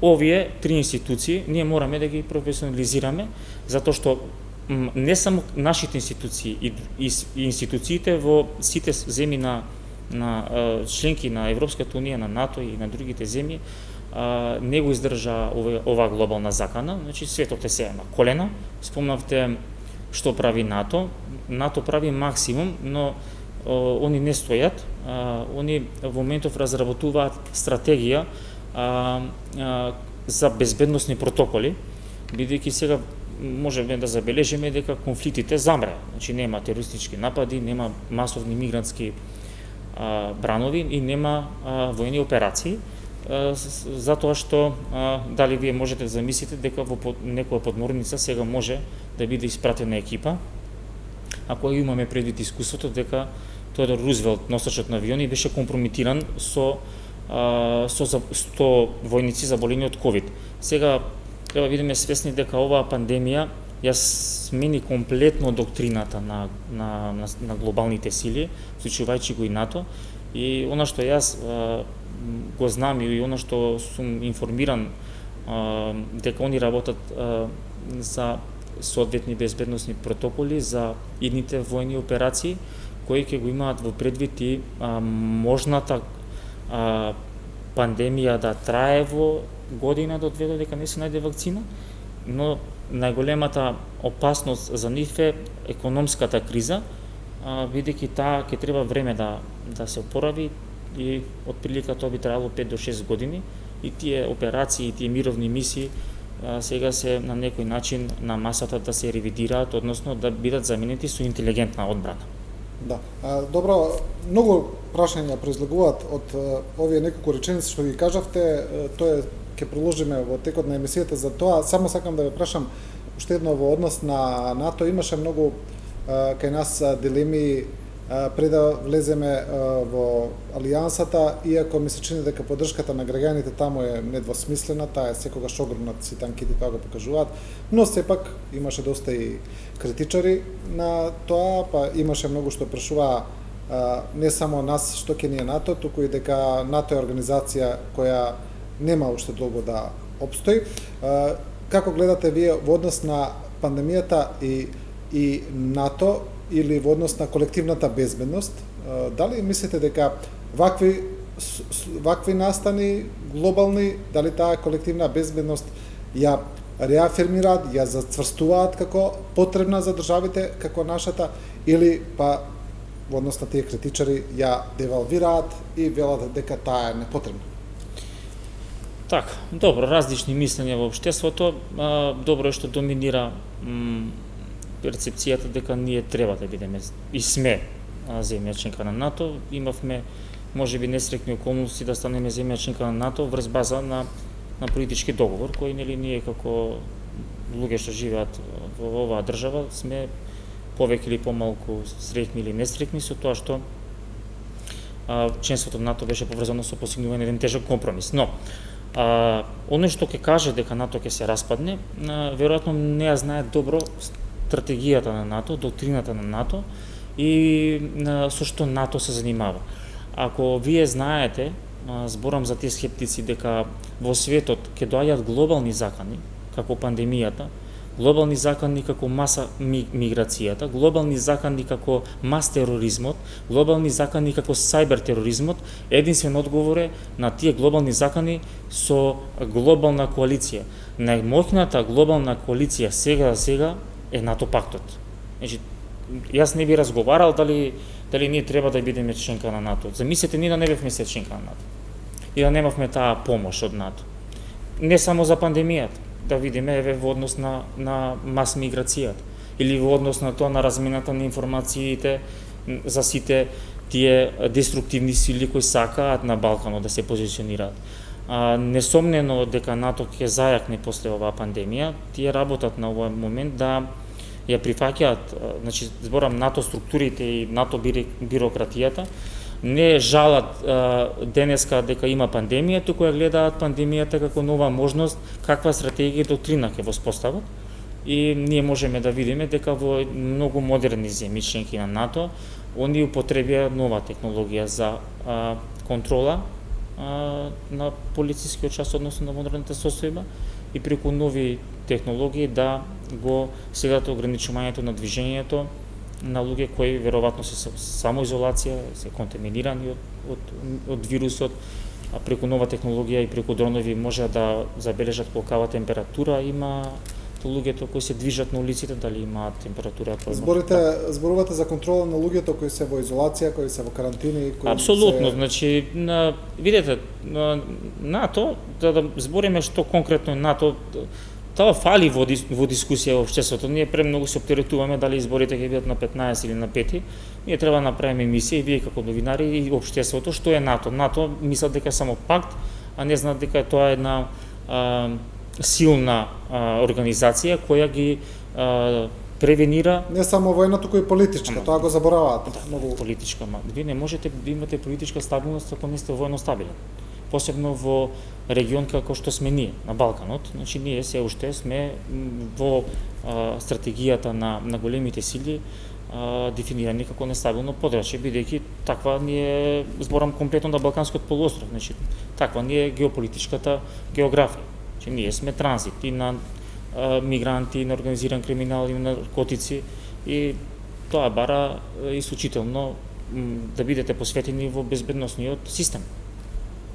Овие три институции ние мораме да ги професионализираме, затоа што не само нашите институции и институциите во сите земји на членки на Европската унија, на НАТО и на другите земји не го издржа оваа глобална закана. Значи светот е сега на колена. Спомнавте што прави НАТО. НАТО прави максимум, но они не стојат. Они во моментов разработуваат стратегија за безбедносни протоколи, бидејќи сега можеме да забележиме дека конфликтите замреа. Значи нема терористички напади, нема масовни мигрантски бранови и нема војни операции, затоа што дали вие можете да замислите дека во некоја подморница сега може да биде испратена екипа, ако имаме предвид искуството дека Теодор Рузвелт, носачот на авиони, беше компрометиран со 100 војници заболени од ковид. Сега треба да бидеме свесни дека оваа пандемија ја смени комплетно доктрината на глобалните сили, вклучувајќи го и НАТО. И она што јас го знам и она што сум информиран дека они работат за соодветни безбедносни протоколи за идните војни операции кои ќе го имаат во предвид и можната пандемија да трае во година до две додека не се најде вакцина, но најголемата опасност за нив е економската криза, бидејќи таа ќе треба време да се опорави и отприлика тоа би траело 5 до 6 години и тие операции и тие мировни мисии сега се на некој начин на масата да се ревидираат, односно да бидат заменети со интелигентна одбрана. Да. Добро, многу прашања произлегуваат од овие неколку реченици што ги кажавте, тоа ќе продолжиме во текот на емисијата за тоа. Само сакам да ве прашам уште едно во однос на НАТО. Имаше многу кај нас дилеми пред да влеземе во алијансата, иако ми се чини дека поддршката на граѓаните таму е недвосмислена, таа е секогаш огромна, сите анкети тоа го покажуваат, но сепак имаше доста и критичари на тоа, па имаше многу што прашуваа не само нас што ќе ни е НАТО, туку и дека НАТО е организација која нема уште долго да обстои. Како гледате вие во однос на пандемијата и НАТО или во однос на колективната безбедност? Дали мислите дека вакви настани глобални, дали таа колективна безбедност ја реафирмираат, ја зацврстуваат како потребна за државите како нашата, или па во однос на тие критичари ја девалвираат и велат дека таа е непотребна? Така, добро, различни мислења во општеството, добро е што доминира перцепцијата дека ние треба да бидеме и сме земја членка на НАТО. Имавме можеби несреќни околности да станеме земја членка на НАТО врз база на политички договор кој нели ние како луѓе што живеат во оваа држава сме повеќе или помалку среќни или несреќни со тоа што членството на НАТО беше поврзано со постигнување на еден тежок компромис. Но оно што ќе каже дека НАТО ќе се распадне, веројатно не ја знае добро стратегијата на НАТО, доктрината на НАТО и со што НАТО се занимава. Ако вие знаете, зборам за тие скептици, дека во светот ќе доаѓаат глобални закани, како пандемијата, глобални закани како маса миграцијата, глобални закани како мас тероризмот, глобални закани како сајбер тероризмот, единствен одговор е на тие глобални закани со глобална коалиција. Најмоќната глобална коалиција сега е НАТО пактот. Значи, јас не би разговарал дали ние треба да бидеме членка на НАТО. Замислете, ние да не бевме се членка на НАТО и да немавме таа помош од НАТО. Не само за пандемијата, да видиме еве во однос на мас миграцијата или во однос на тоа на размената на информациите за сите тие деструктивни сили кои сакаат на Балканот да се позиционираат. Несомнено дека НАТО ќе зајакне после оваа пандемија, тие работат на овој момент да ја прифаќаат, значи зборам НАТО структурите и НАТО бирократијата, не жалат денеска дека има пандемија, туку ја гледаат пандемијата како нова можност, каква стратегија и доктрина ќе воспостават. И ние можеме да видиме дека во многу модерни земји членки на НАТО, они употребија нова технологија за контрола на полицискиот час, односно на модерната состојба, и преку нови технологии да го следат ограничувањето на движењето на луѓе кои веројатно се со самоизолација, се контаминирани од вирусот, а преку нова технологија и преку дронови може да забележат колкава температура има луѓето кои се движат на улиците, дали имаат температура. Зборувате за контрола на луѓето кои се во изолација, кои се во карантини, кои апсолутно, значи видете, НАТО, да збориме што конкретно НАТО, тоа фали во дискусија во општеството. Ние премногу се оптеретуваме дали изборите ќе бидат на 15 или на 5. Ние треба да направиме емисија и вие како новинари и општеството што е НАТО. НАТО мислат дека е само пакт, а не знаат дека тоа е една силна организација која ги превенира не само војна, туку и политичка, тоа го забораваат. Многу политичка, вие не можете да имате политичка стабилност ако не сте војно стабилен. Посебно во регион како што сме ние, на Балканот. Значи ние се уште сме во стратегијата на големите сили дефинирани како нестабилно подрачје, бидејќи таква ни е, зборам компletно на Балканскиот полуостров, значи таква ни е геополитичката географија. Значи ние сме транзит и на мигранти, на организиран криминал и на наркотици, и тоа бара исключително да бидете посветени во безбедносниот систем.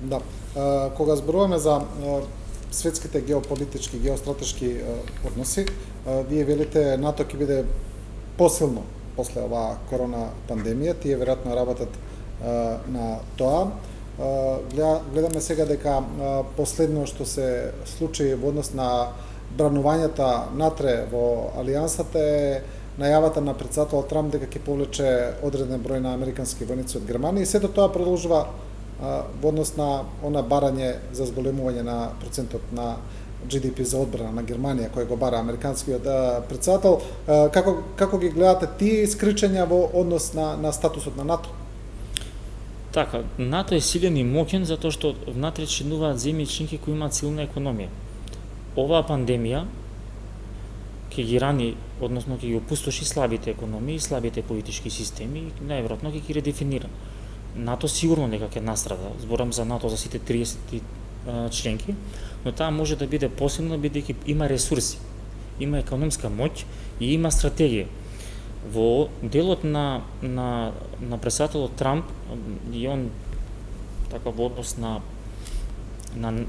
Да. Кога зборуваме за светските геополитички, геостратешки односи, вие велите НАТО ќе биде посилно после оваа корона пандемија, тие веројатно работат на тоа. Гледаме сега дека последно што се случи во однос на бранувањата натре во алијансата е најавата на претседател Трамп дека ќе повлече одреден број на американски војници од Германија, и сето тоа продолжува во однос на она барање за зголемување на процентот на GDP за одбрана на Германија кој го бара американскиот претседател. Како ги гледате тие искричења во однос на статусот на НАТО? Така, НАТО е силен и моќен затоа што внатре членуваат земји членки кои имаат силна економија. Оваа пандемија ќе ги рани, односно ќе ги опустоши слабите економии, слабите политички системи и најверојатно ќе ги редефинира. НАТО сигурно нека ќе настрада, зборам за НАТО за сите 30 членки, но таа може да биде посилна бидејќи има ресурси, има економска моќ и има стратегија. Во делот на претседателот Трамп и он така во однос на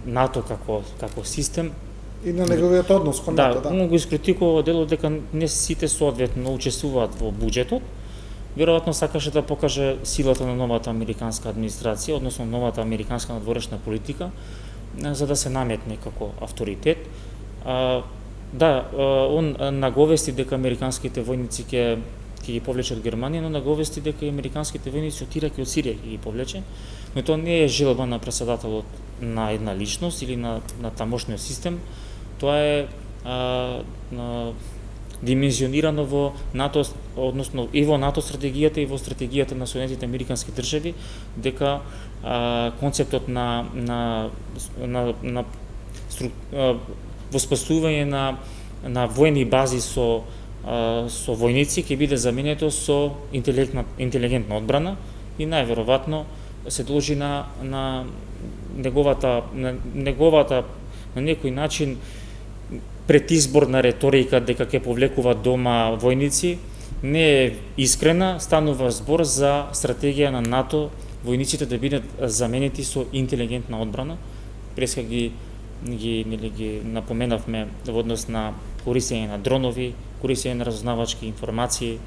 НАТО како систем И на неговиот однос кон НАТО, да. Он го искритикува делот дека не сите соодветно учествуваат во буџетот. Веројатно сакаше да покаже силата на новата американска администрација, односно новата американска надворешна политика, за да се наметне како авторитет. Он наговести дека американските војници ќе ги повлече од Германија, но наговести дека и американските војници од Ирак и од Сирија ќе ги повлече, но тоа не е желба на претседателот на една личност или на тамошниот систем, тоа е димензионирано во НАТО, односно и во НАТО стратегијата и во стратегијата на Соединетите американски држави, дека концептот на воспоставување на војни бази со војници ќе биде заменето со интелигентна одбрана и најверојатно се должи на неговата на некој начин предизборна реторика дека ќе повлекуваат дома војници не е искрена, станува збор за стратегија на НАТО војниците да бидат заменети со интелигентна одбрана. Преска ги напоменавме во однос на користење на дронови, користење на разузнавачки информации,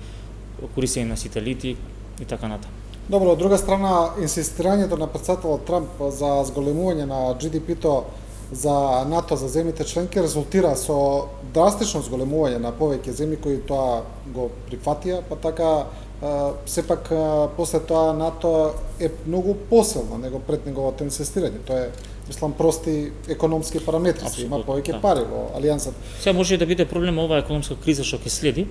користење на сателити и така натаму. Добро, од друга страна, инсистирањето на претседателот Трамп за зголемување на GDP-то за НАТО, за земјите членки, резултира со драстично зголемување на повеќе земји кои тоа го прифатија, па така сепак после тоа НАТО е многу посилно него пред неговото инсистирање. Тоа е, мислам, прости економски параметри, има повеќе пари во алијансата. Сега може да биде проблем оваа економска криза што ќе следи,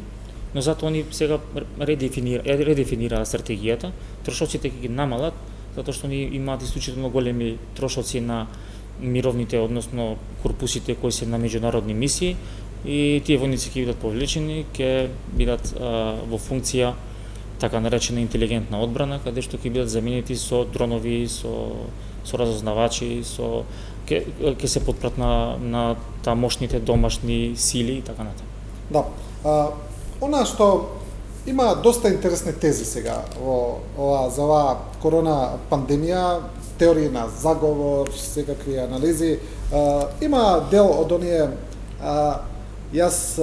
но затоа они сега редефинираат стратегијата, трошоците ќе ги намалат, затоа што они имаат исклучително големи трошоци на мировните, односно корпусите кои се на меѓународни мисии и тие војници ќе бидат повлечени, ќе бидат во функција така наречена интелигентна одбрана, каде што ќе бидат заменети со дронови, со разузнавачи, ќе се подпрат на тамошните домашни сили и така натаму. Да. Она што има доста интересни тези сега за оваа корона пандемија, теории на заговор, секакви анализи. Има дел од оние, јас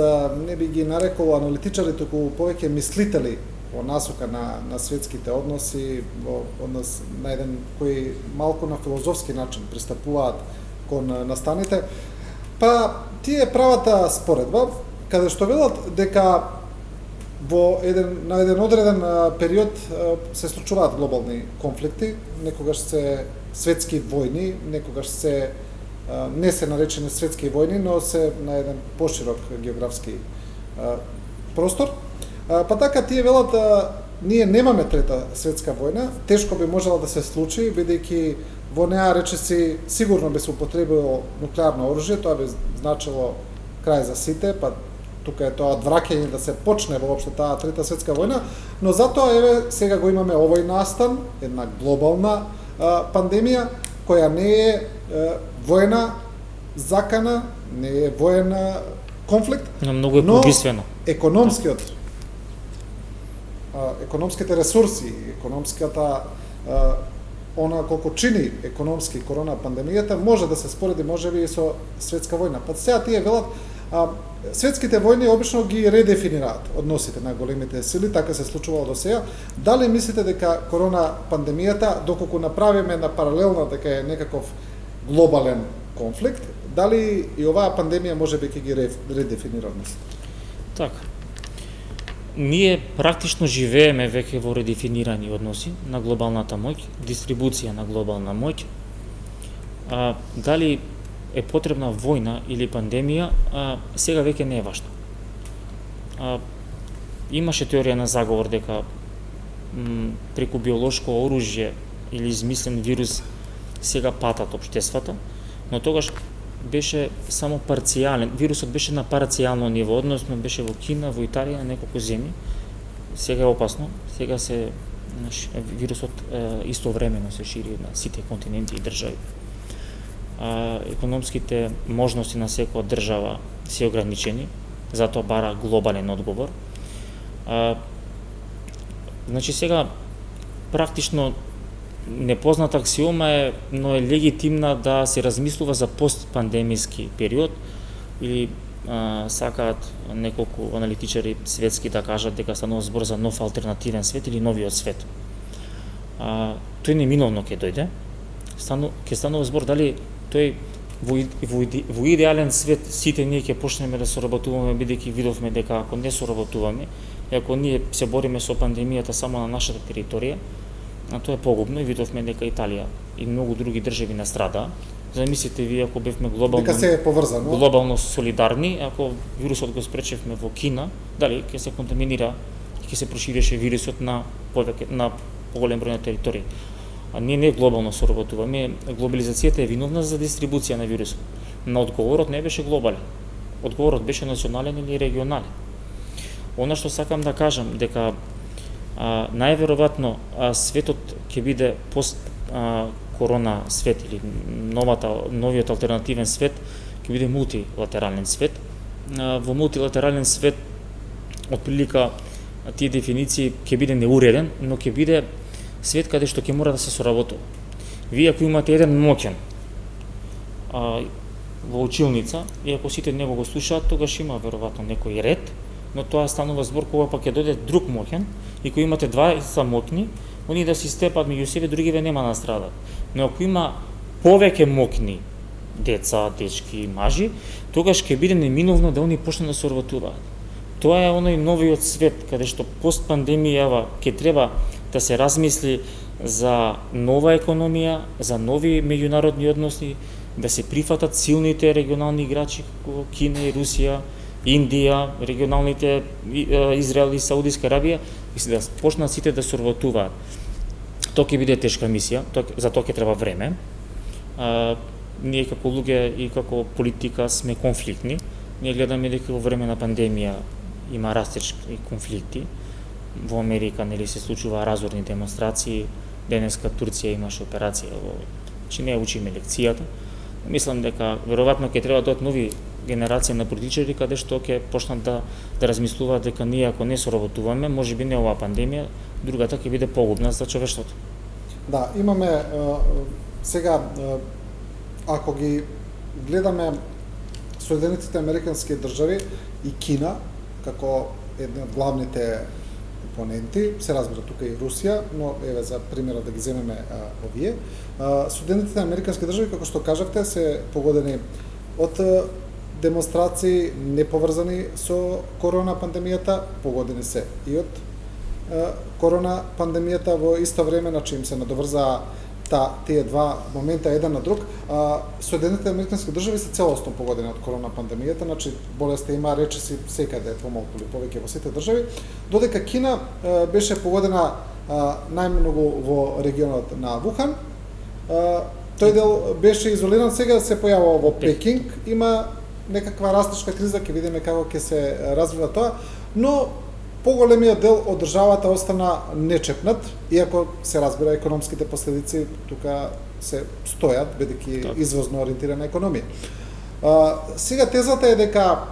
не би ги нарекол аналитичари, туку повеќе мислители во насока на светските односи, во однос на еден кој малку на филозофски начин пристапуваат кон настаните. Па тие правата споредба, каде што велат дека на еден одреден период се случуваат глобални конфликти, некогаш се светски војни, некогаш не се наречени светски војни, но се на еден поширок географски простор. Па така тие велат ние немаме трета светска војна, тешко би можела да се случи, бидејќи во неа речиси сигурно би се употребило нуклеарно оружје, тоа би значило крај за сите, па тука е тоа одвраќање да се почне воопшто таа трета светска војна, но затоа еве сега го имаме овој настан, една глобална пандемија која не е војна закана, не е војна конфликт, но многу е побисвено. Економските ресурси, она колку чини економски корона пандемијата може да се спореди можеби и со светска војна. Па сега тие велат светските војни обично ги редефинираат односите на големите сили, така се случувало до сега. Дали мислите дека корона пандемијата, доколку направиме на паралелна дека е некаков глобален конфликт, дали и оваа пандемија можеби ќе ги редефинира односите? Така. Ние практично живееме веќе во редефинирани односи на глобалната моќ, дистрибуција на глобална моќ. Дали е потребна војна или пандемија, сега веќе не е важно. Имаше теорија на заговор дека преку биолошко оружје или измислен вирус сега патат општествата, но тогаш беше само парцијален, вирусот беше на парцијално ниво, односно беше во Кина, во Италија, на неколку земји. Сега е опасно, сега вирусот истовремено се шири на сите континенти и држави. Економските можности на секоја држава се ограничени, затоа бара глобален одговор. Значи сега практично непозната аксиома е, но е легитимна да се размислува за постпандемиски период или сакаат неколку аналитичари светски да кажат дека станува збор за нов алтернативен свет или новиот свет. Тој неминовно ќе дојде. Ќе станува збор дали тој во идеален свет сите ние ќе почнеме да соработуваме, бидејќи видовме дека ако не соработуваме и ако ние се бориме со пандемијата само на нашата територија, тоа е погубно и видовме дека Италија и многу други држави настрада. Замислите ви ако бевме глобално, дека се е поврзано, глобално солидарни, ако вирусот го спречевме во Кина, дали ќе се контаминира и ќе се проширише вирусот на поголем број на територии. А ние не глобално соработуваме. Глобализацијата е виновна за дистрибуција на вирусот. Но одговорот не беше глобален. Одговорот беше национален или регионален. Она што сакам да кажам дека најверојатно светот ќе биде пост корона свет или новиот алтернативен свет ќе биде мултилатерален свет. Во мултилатерален свет отприлика тие дефиниции ќе биде неуреден, но ќе биде свет каде што ќе мора да се соработува. Вие ако имате еден моќен во училница и ако сите него го слушаат, тогаш има веројатно некој ред, но тоа станува збор кога па ќе дојде друг моќен и кога имате два моќни, они да си степат меѓу себе, другиве нема да страдат. Но ако има повеќе моќни деца, дечки, мажи, тогаш ќе биде неминовно да они почнат да соработуваат. Тоа е оној новиот свет каде што пост пандемијава ќе треба да се размисли за нова економија, за нови меѓународни односи, да се прифатат силните регионални играчи како Кина и Русија, Индија, регионалните Израел и Саудиска Арабија, и да почнат сите да соработуваат. Тоа ќе биде тешка мисија, за тоа ќе треба време. Ние како луѓе и како политика сме конфликтни. Ние гледаме дека во време на пандемија има растечни конфликти. Во Америка нели се случува разорни демонстрации, денеска Турција имаше операција, че не учиме лекцијата. Мислам дека веројатно ќе треба да дојдат нови генерација на политичари каде што ќе почнат да размислуваат дека ние ако не соработуваме, можеби не оваа пандемија, другата ќе биде погубна за човештвото. Да, имаме сега ако ги гледаме Соединетите Американски држави и Кина како едни од главните опоненти, се разбира тука и Русија, но еве за пример да ги земеме овие. Соединетите Американски држави, како што кажавте, се погодени од демонстрации неповрзани со корона пандемијата, погодени се и од корона пандемијата во исто време, значи им се надоврзаа тие два момента еден на друг. Соединетите Американски држави се целосно погодени од корона пандемијата, значи болеста има речиси секаде помалку или повеќе во сите држави, додека Кина беше погодена најмногу во регионот на Вухан. Тој дел беше изолиран, сега се појавува во Пекинг, има некаква растечка криза, ќе видиме како ќе се развива тоа, но поголемиот дел од државата остана нечепнат, иако се разбира економските последици тука се стојат, бидејќи извозно ориентирана економија. Сега тезата е дека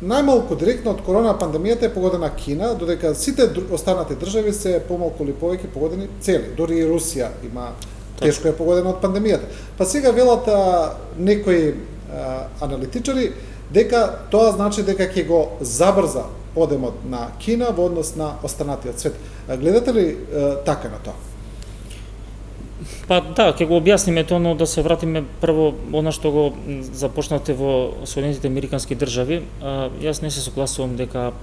најмалку директно од корона пандемијата е погодена Кина, додека сите останати држави се помалку или повеќе погодени цели. Дори и Русија има тешко е погодена од пандемијата. Па сега велат некои аналитичари дека тоа значи дека ќе го забрза одемот на Кина во однос на останатиот свет. Гледате ли така на тоа? Па да, ќе го објасниме тоа, но да се вратиме прво она што го започнате во Соединетите Американски држави. Јас не се согласувам дека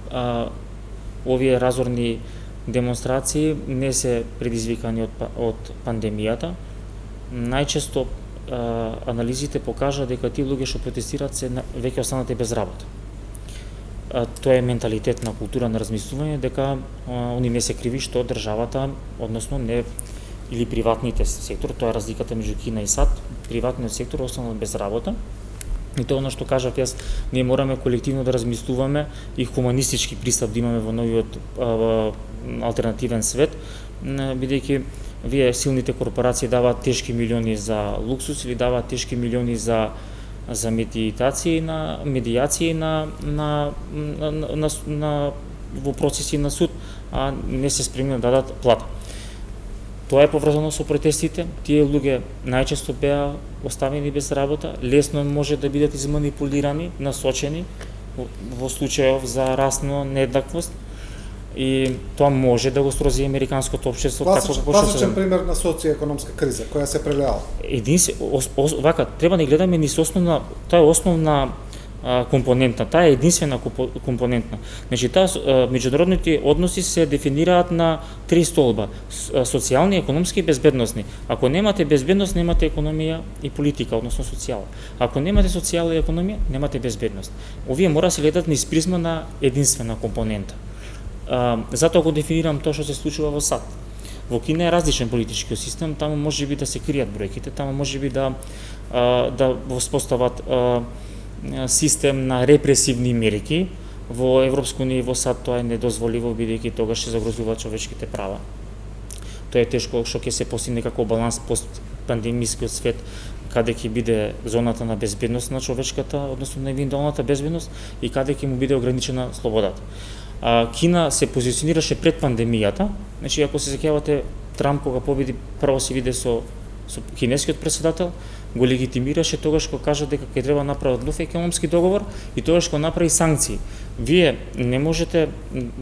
овие разорни демонстрации не се предизвикани од пандемијата. Најчесто анализите покажа дека тие луѓе што протестираат се веќе останати без работа. Тоа е менталитет на култура на размислување дека они не се криви што државата, односно не или приватните сектор, тоа е разликата меѓу Кина и САД, приватниот сектор останал без работа. И тоа што кажав јас, ние мораме колективно да размислуваме и хуманистички пристап да имаме во новиот алтернативен свет, бидејќи вие силните корпорации даваат тешки милиони за луксус или даваат тешки милиони за медијации во процеси на суд, а не се спремни да дадат плата. Тоа е поврзано со протестите. Тие луѓе најчесто беа оставени без работа, лесно може да бидат изманипулирани, насочени во случајов за расна нееднаквост. И тоа може да го срози американското општество класичен пример на социјоекономска криза која се прелеала. Вака треба да гледаме низ основна, тоа е основна компонентна, таа е единствена компонентна. Значи меѓународните односи се дефинираат на три столба: социјални, економски и безбедносни. Ако немате безбедност, немате економија и политика, односно социјала. Ако немате социјала и економија, немате безбедност. Овие мора се гледат низ призма на единствена компонента. Затоа го дефинирам тоа што се случува во САД. Во Кина е различен политички систем, таму можеби да се кријат бројките, таму можеби да воспостават систем на репресивни мерки. Во Европска унија и во САД тоа е недозволиво, бидејќи тогаш се загрозуваат човечките права. Тоа е тешко што ќе се постигне како баланс постпандемискиот свет, каде ќе биде зоната на безбедност на човечката, односно на индивидуалната безбедност, и каде ќе му биде ограничена слободата. Кина се позиционираше пред пандемијата, значи ако се сеќавате, Трамп кога победи, прво се виде со кинескиот претседател, го легитимираше тогаш кога кажа дека ќе треба направат нов економски договор и тогаш кога направи санкции. Вие не можете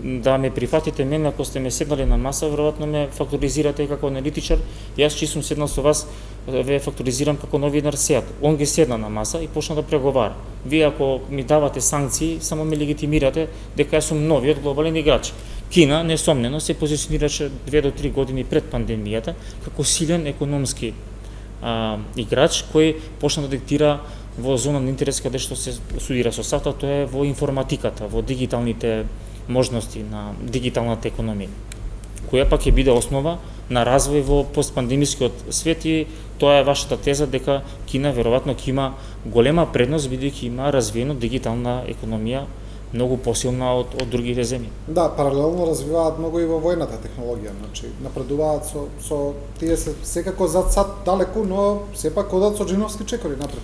да ме прифатите мене ако сте ме седнали на маса, веројатно ме факторизирате како аналитичар. Јас чи сум седнал со вас, ве факторизирам како новинар сеат. Он ги седна на маса и почна да преговара. Вие ако ми давате санкции, само ме легитимирате дека јас сум новиот глобален играч. Кина несомнено се позиционираше 2 до 3 години пред пандемијата како силен економски играч кој почна да диктира во зона на интерес каде што се студира со САД, тоа е во информатиката, во дигиталните можности на дигиталната економија, која пак ќе биде основа на развој во постпандемискиот свет. И тоа е вашата теза дека Кина веројатно ќе има голема предност бидејќи има развиена дигитална економија, многу посилна од другите земји. Да, паралелно развиваат многу и во војната технологија, значи напредуваат со тие се секако зад САД далеку, но сепак одат со джиновски чекори напред.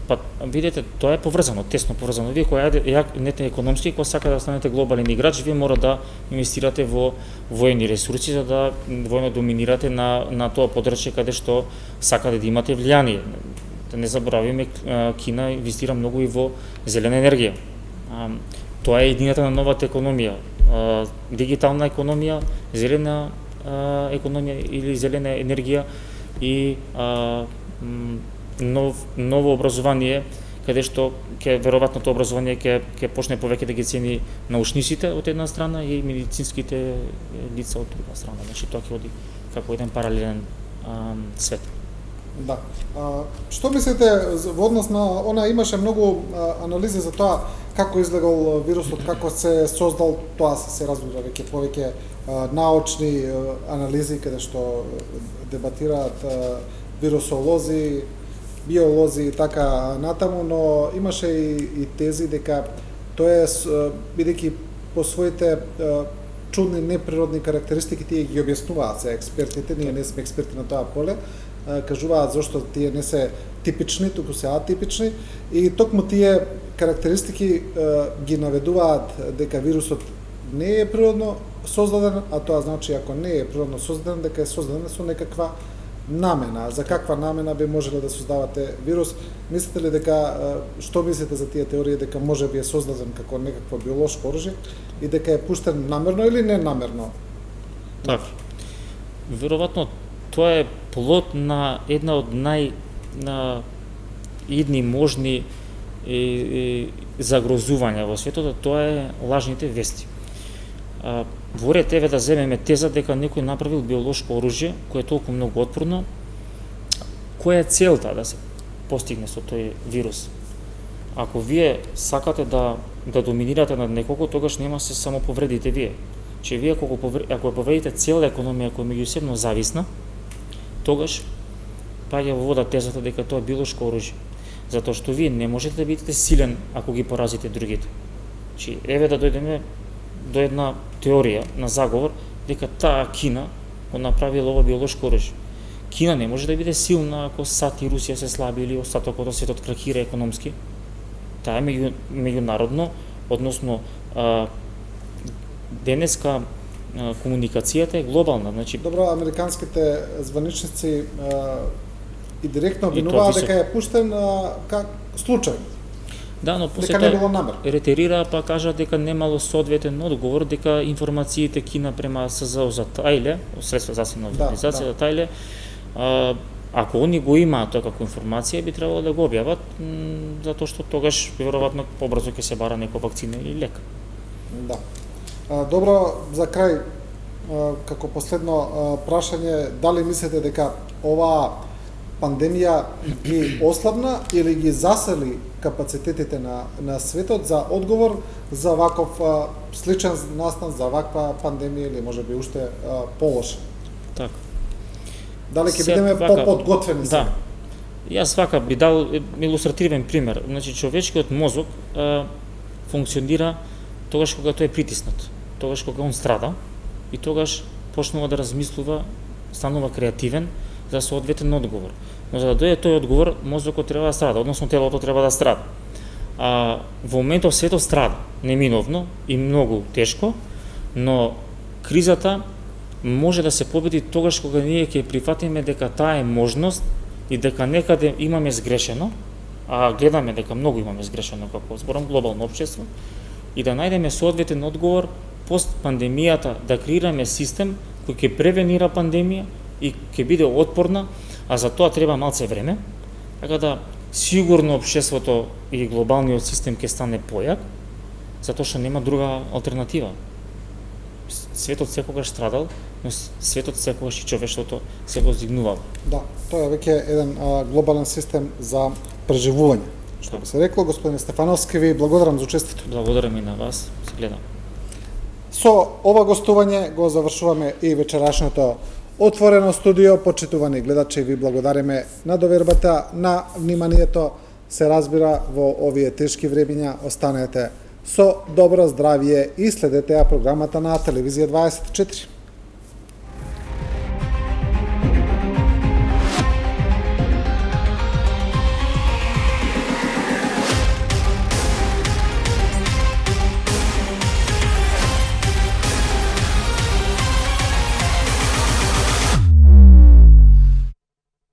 Па видите, тоа е поврзано, тесно поврзано. Вие која нете економски, кога сака да станете глобален играч, вие мора да инвестирате во војни ресурси за да војно доминирате на тоа подрачје каде што сакате да имате влијание. Да не заборавиме, Кина инвестира многу и во зелена енергија. Тоа е едината на новата економија, дигитална економија, зелена економија или зелена енергија и ново образование, каде што веројатно тоа образование ќе почне повеќе да ги цени научниците од една страна и медицинските лица од друга страна. Значи тоа ќе оди како еден паралелен свет. Да. Што мислите во однос на она, имаше многу анализи за тоа како излегал вирусот, како се создал, тоа се разбира веќе повеќе научни анализи каде што дебатираат вирусолози, биолози и така натаму, но имаше и тези дека тоа е бидејќи по своите чудни неприродни карактеристики тие ги објаснуваат се експертите, ние не сме експерти на тоа поле, кажуваат зошто тие не се типични, туку се атипични, и токму тие карактеристики ги наведуваат дека вирусот не е природно создаден, а тоа значи ако не е природно создаден, дека е создаден со некаква намена. За каква намена би можеле да создавате вирус? Мислите ли дека, што мислите за тие теории, дека може би е создаден како некакво биолошко оружје и дека е пуштен намерно или ненамерно? Така. Веројатно тоа е плод на една од најидни можни загрозувања во светот, тоа е лажните вести. Во ред еве да земеме теза дека некој направил биолошко оружје кое е толку многу отпорно, која е целта да се постигне со тој вирус? Ако вие сакате да доминирате над некого, тогаш нема се само повредите вие. Че вие ако повредите цела економија која меѓусебно зависна, тогаш паѓа во вода тезата дека тоа е биолошко оружје. Затоа што вие не можете да бидете силен ако ги поразите другите. Чи еве да дојдеме до една теорија на заговор дека таа Кина го направила ова биолошко оружје. Кина не може да биде силна ако САД и Русија се слаби или остатокот од светот крахира економски. Таа е меѓународно, односно денеска комуникацијата е глобална, значи Добро, американските званичници и директно обвинуваат дека е пуштен как случајно. да, но после Дека не било намер. ретерира па кажа дека немало соодветен одговор, дека информациите Кина према СЗО за Тајле, средства за засилна организација за Тајле, ако они го имаат тоа како информација, би требало да го објават, затоа што тогаш веројатно побрзо ќе се бара некоја вакцина или лек. Да. Добро, за крај, како последно прашање, дали мислите дека оваа пандемија ги ослабна или ги засели капацитетите на светот за одговор за ваков сличен настан, за ваква пандемија или можеби уште полоша? Така. Дали ќе бидеме поподготвени сега? Да. Јас вака би дал илустративен пример. Значи човечкиот мозок функционира тогаш кога тој е притиснат, тогаш кога он страда и тогаш почнува да размислува, станува креативен за соодветен одговор. Но за да дојде тој одговор, мозокот треба да страда, односно телото треба да страда. Во моментов светот страда, неминовно и многу тешко, но кризата може да се победи тогаш кога ние ќе прифатиме дека таа е можност и дека некаде имаме сгрешено, а гледаме дека многу имаме сгрешено како зборам глобално општество, и да најдеме соодветен одговор пост пандемијата, да креираме систем кој ќе превенира пандемија и ќе биде отпорна, а за тоа треба малце време, така да сигурно општеството и глобалниот систем ќе стане појак, затоа што нема друга алтернатива. Светот секогаш страдал, но светот секогаш и човештвото се воздигнувало. Да, тоа е веќе еден глобален систем за преживување. Што би се рекло, господин Стефановски, ви благодарам за учествието. Благодарам и на вас, се гледам. Со ова гостување го завршуваме и вечерашното отворено студио. Почитувани гледачи, ви благодариме на довербата, на вниманието. Се разбира, во овие тешки времиња останете со добро здравје и следете ја програмата на Телевизија 24.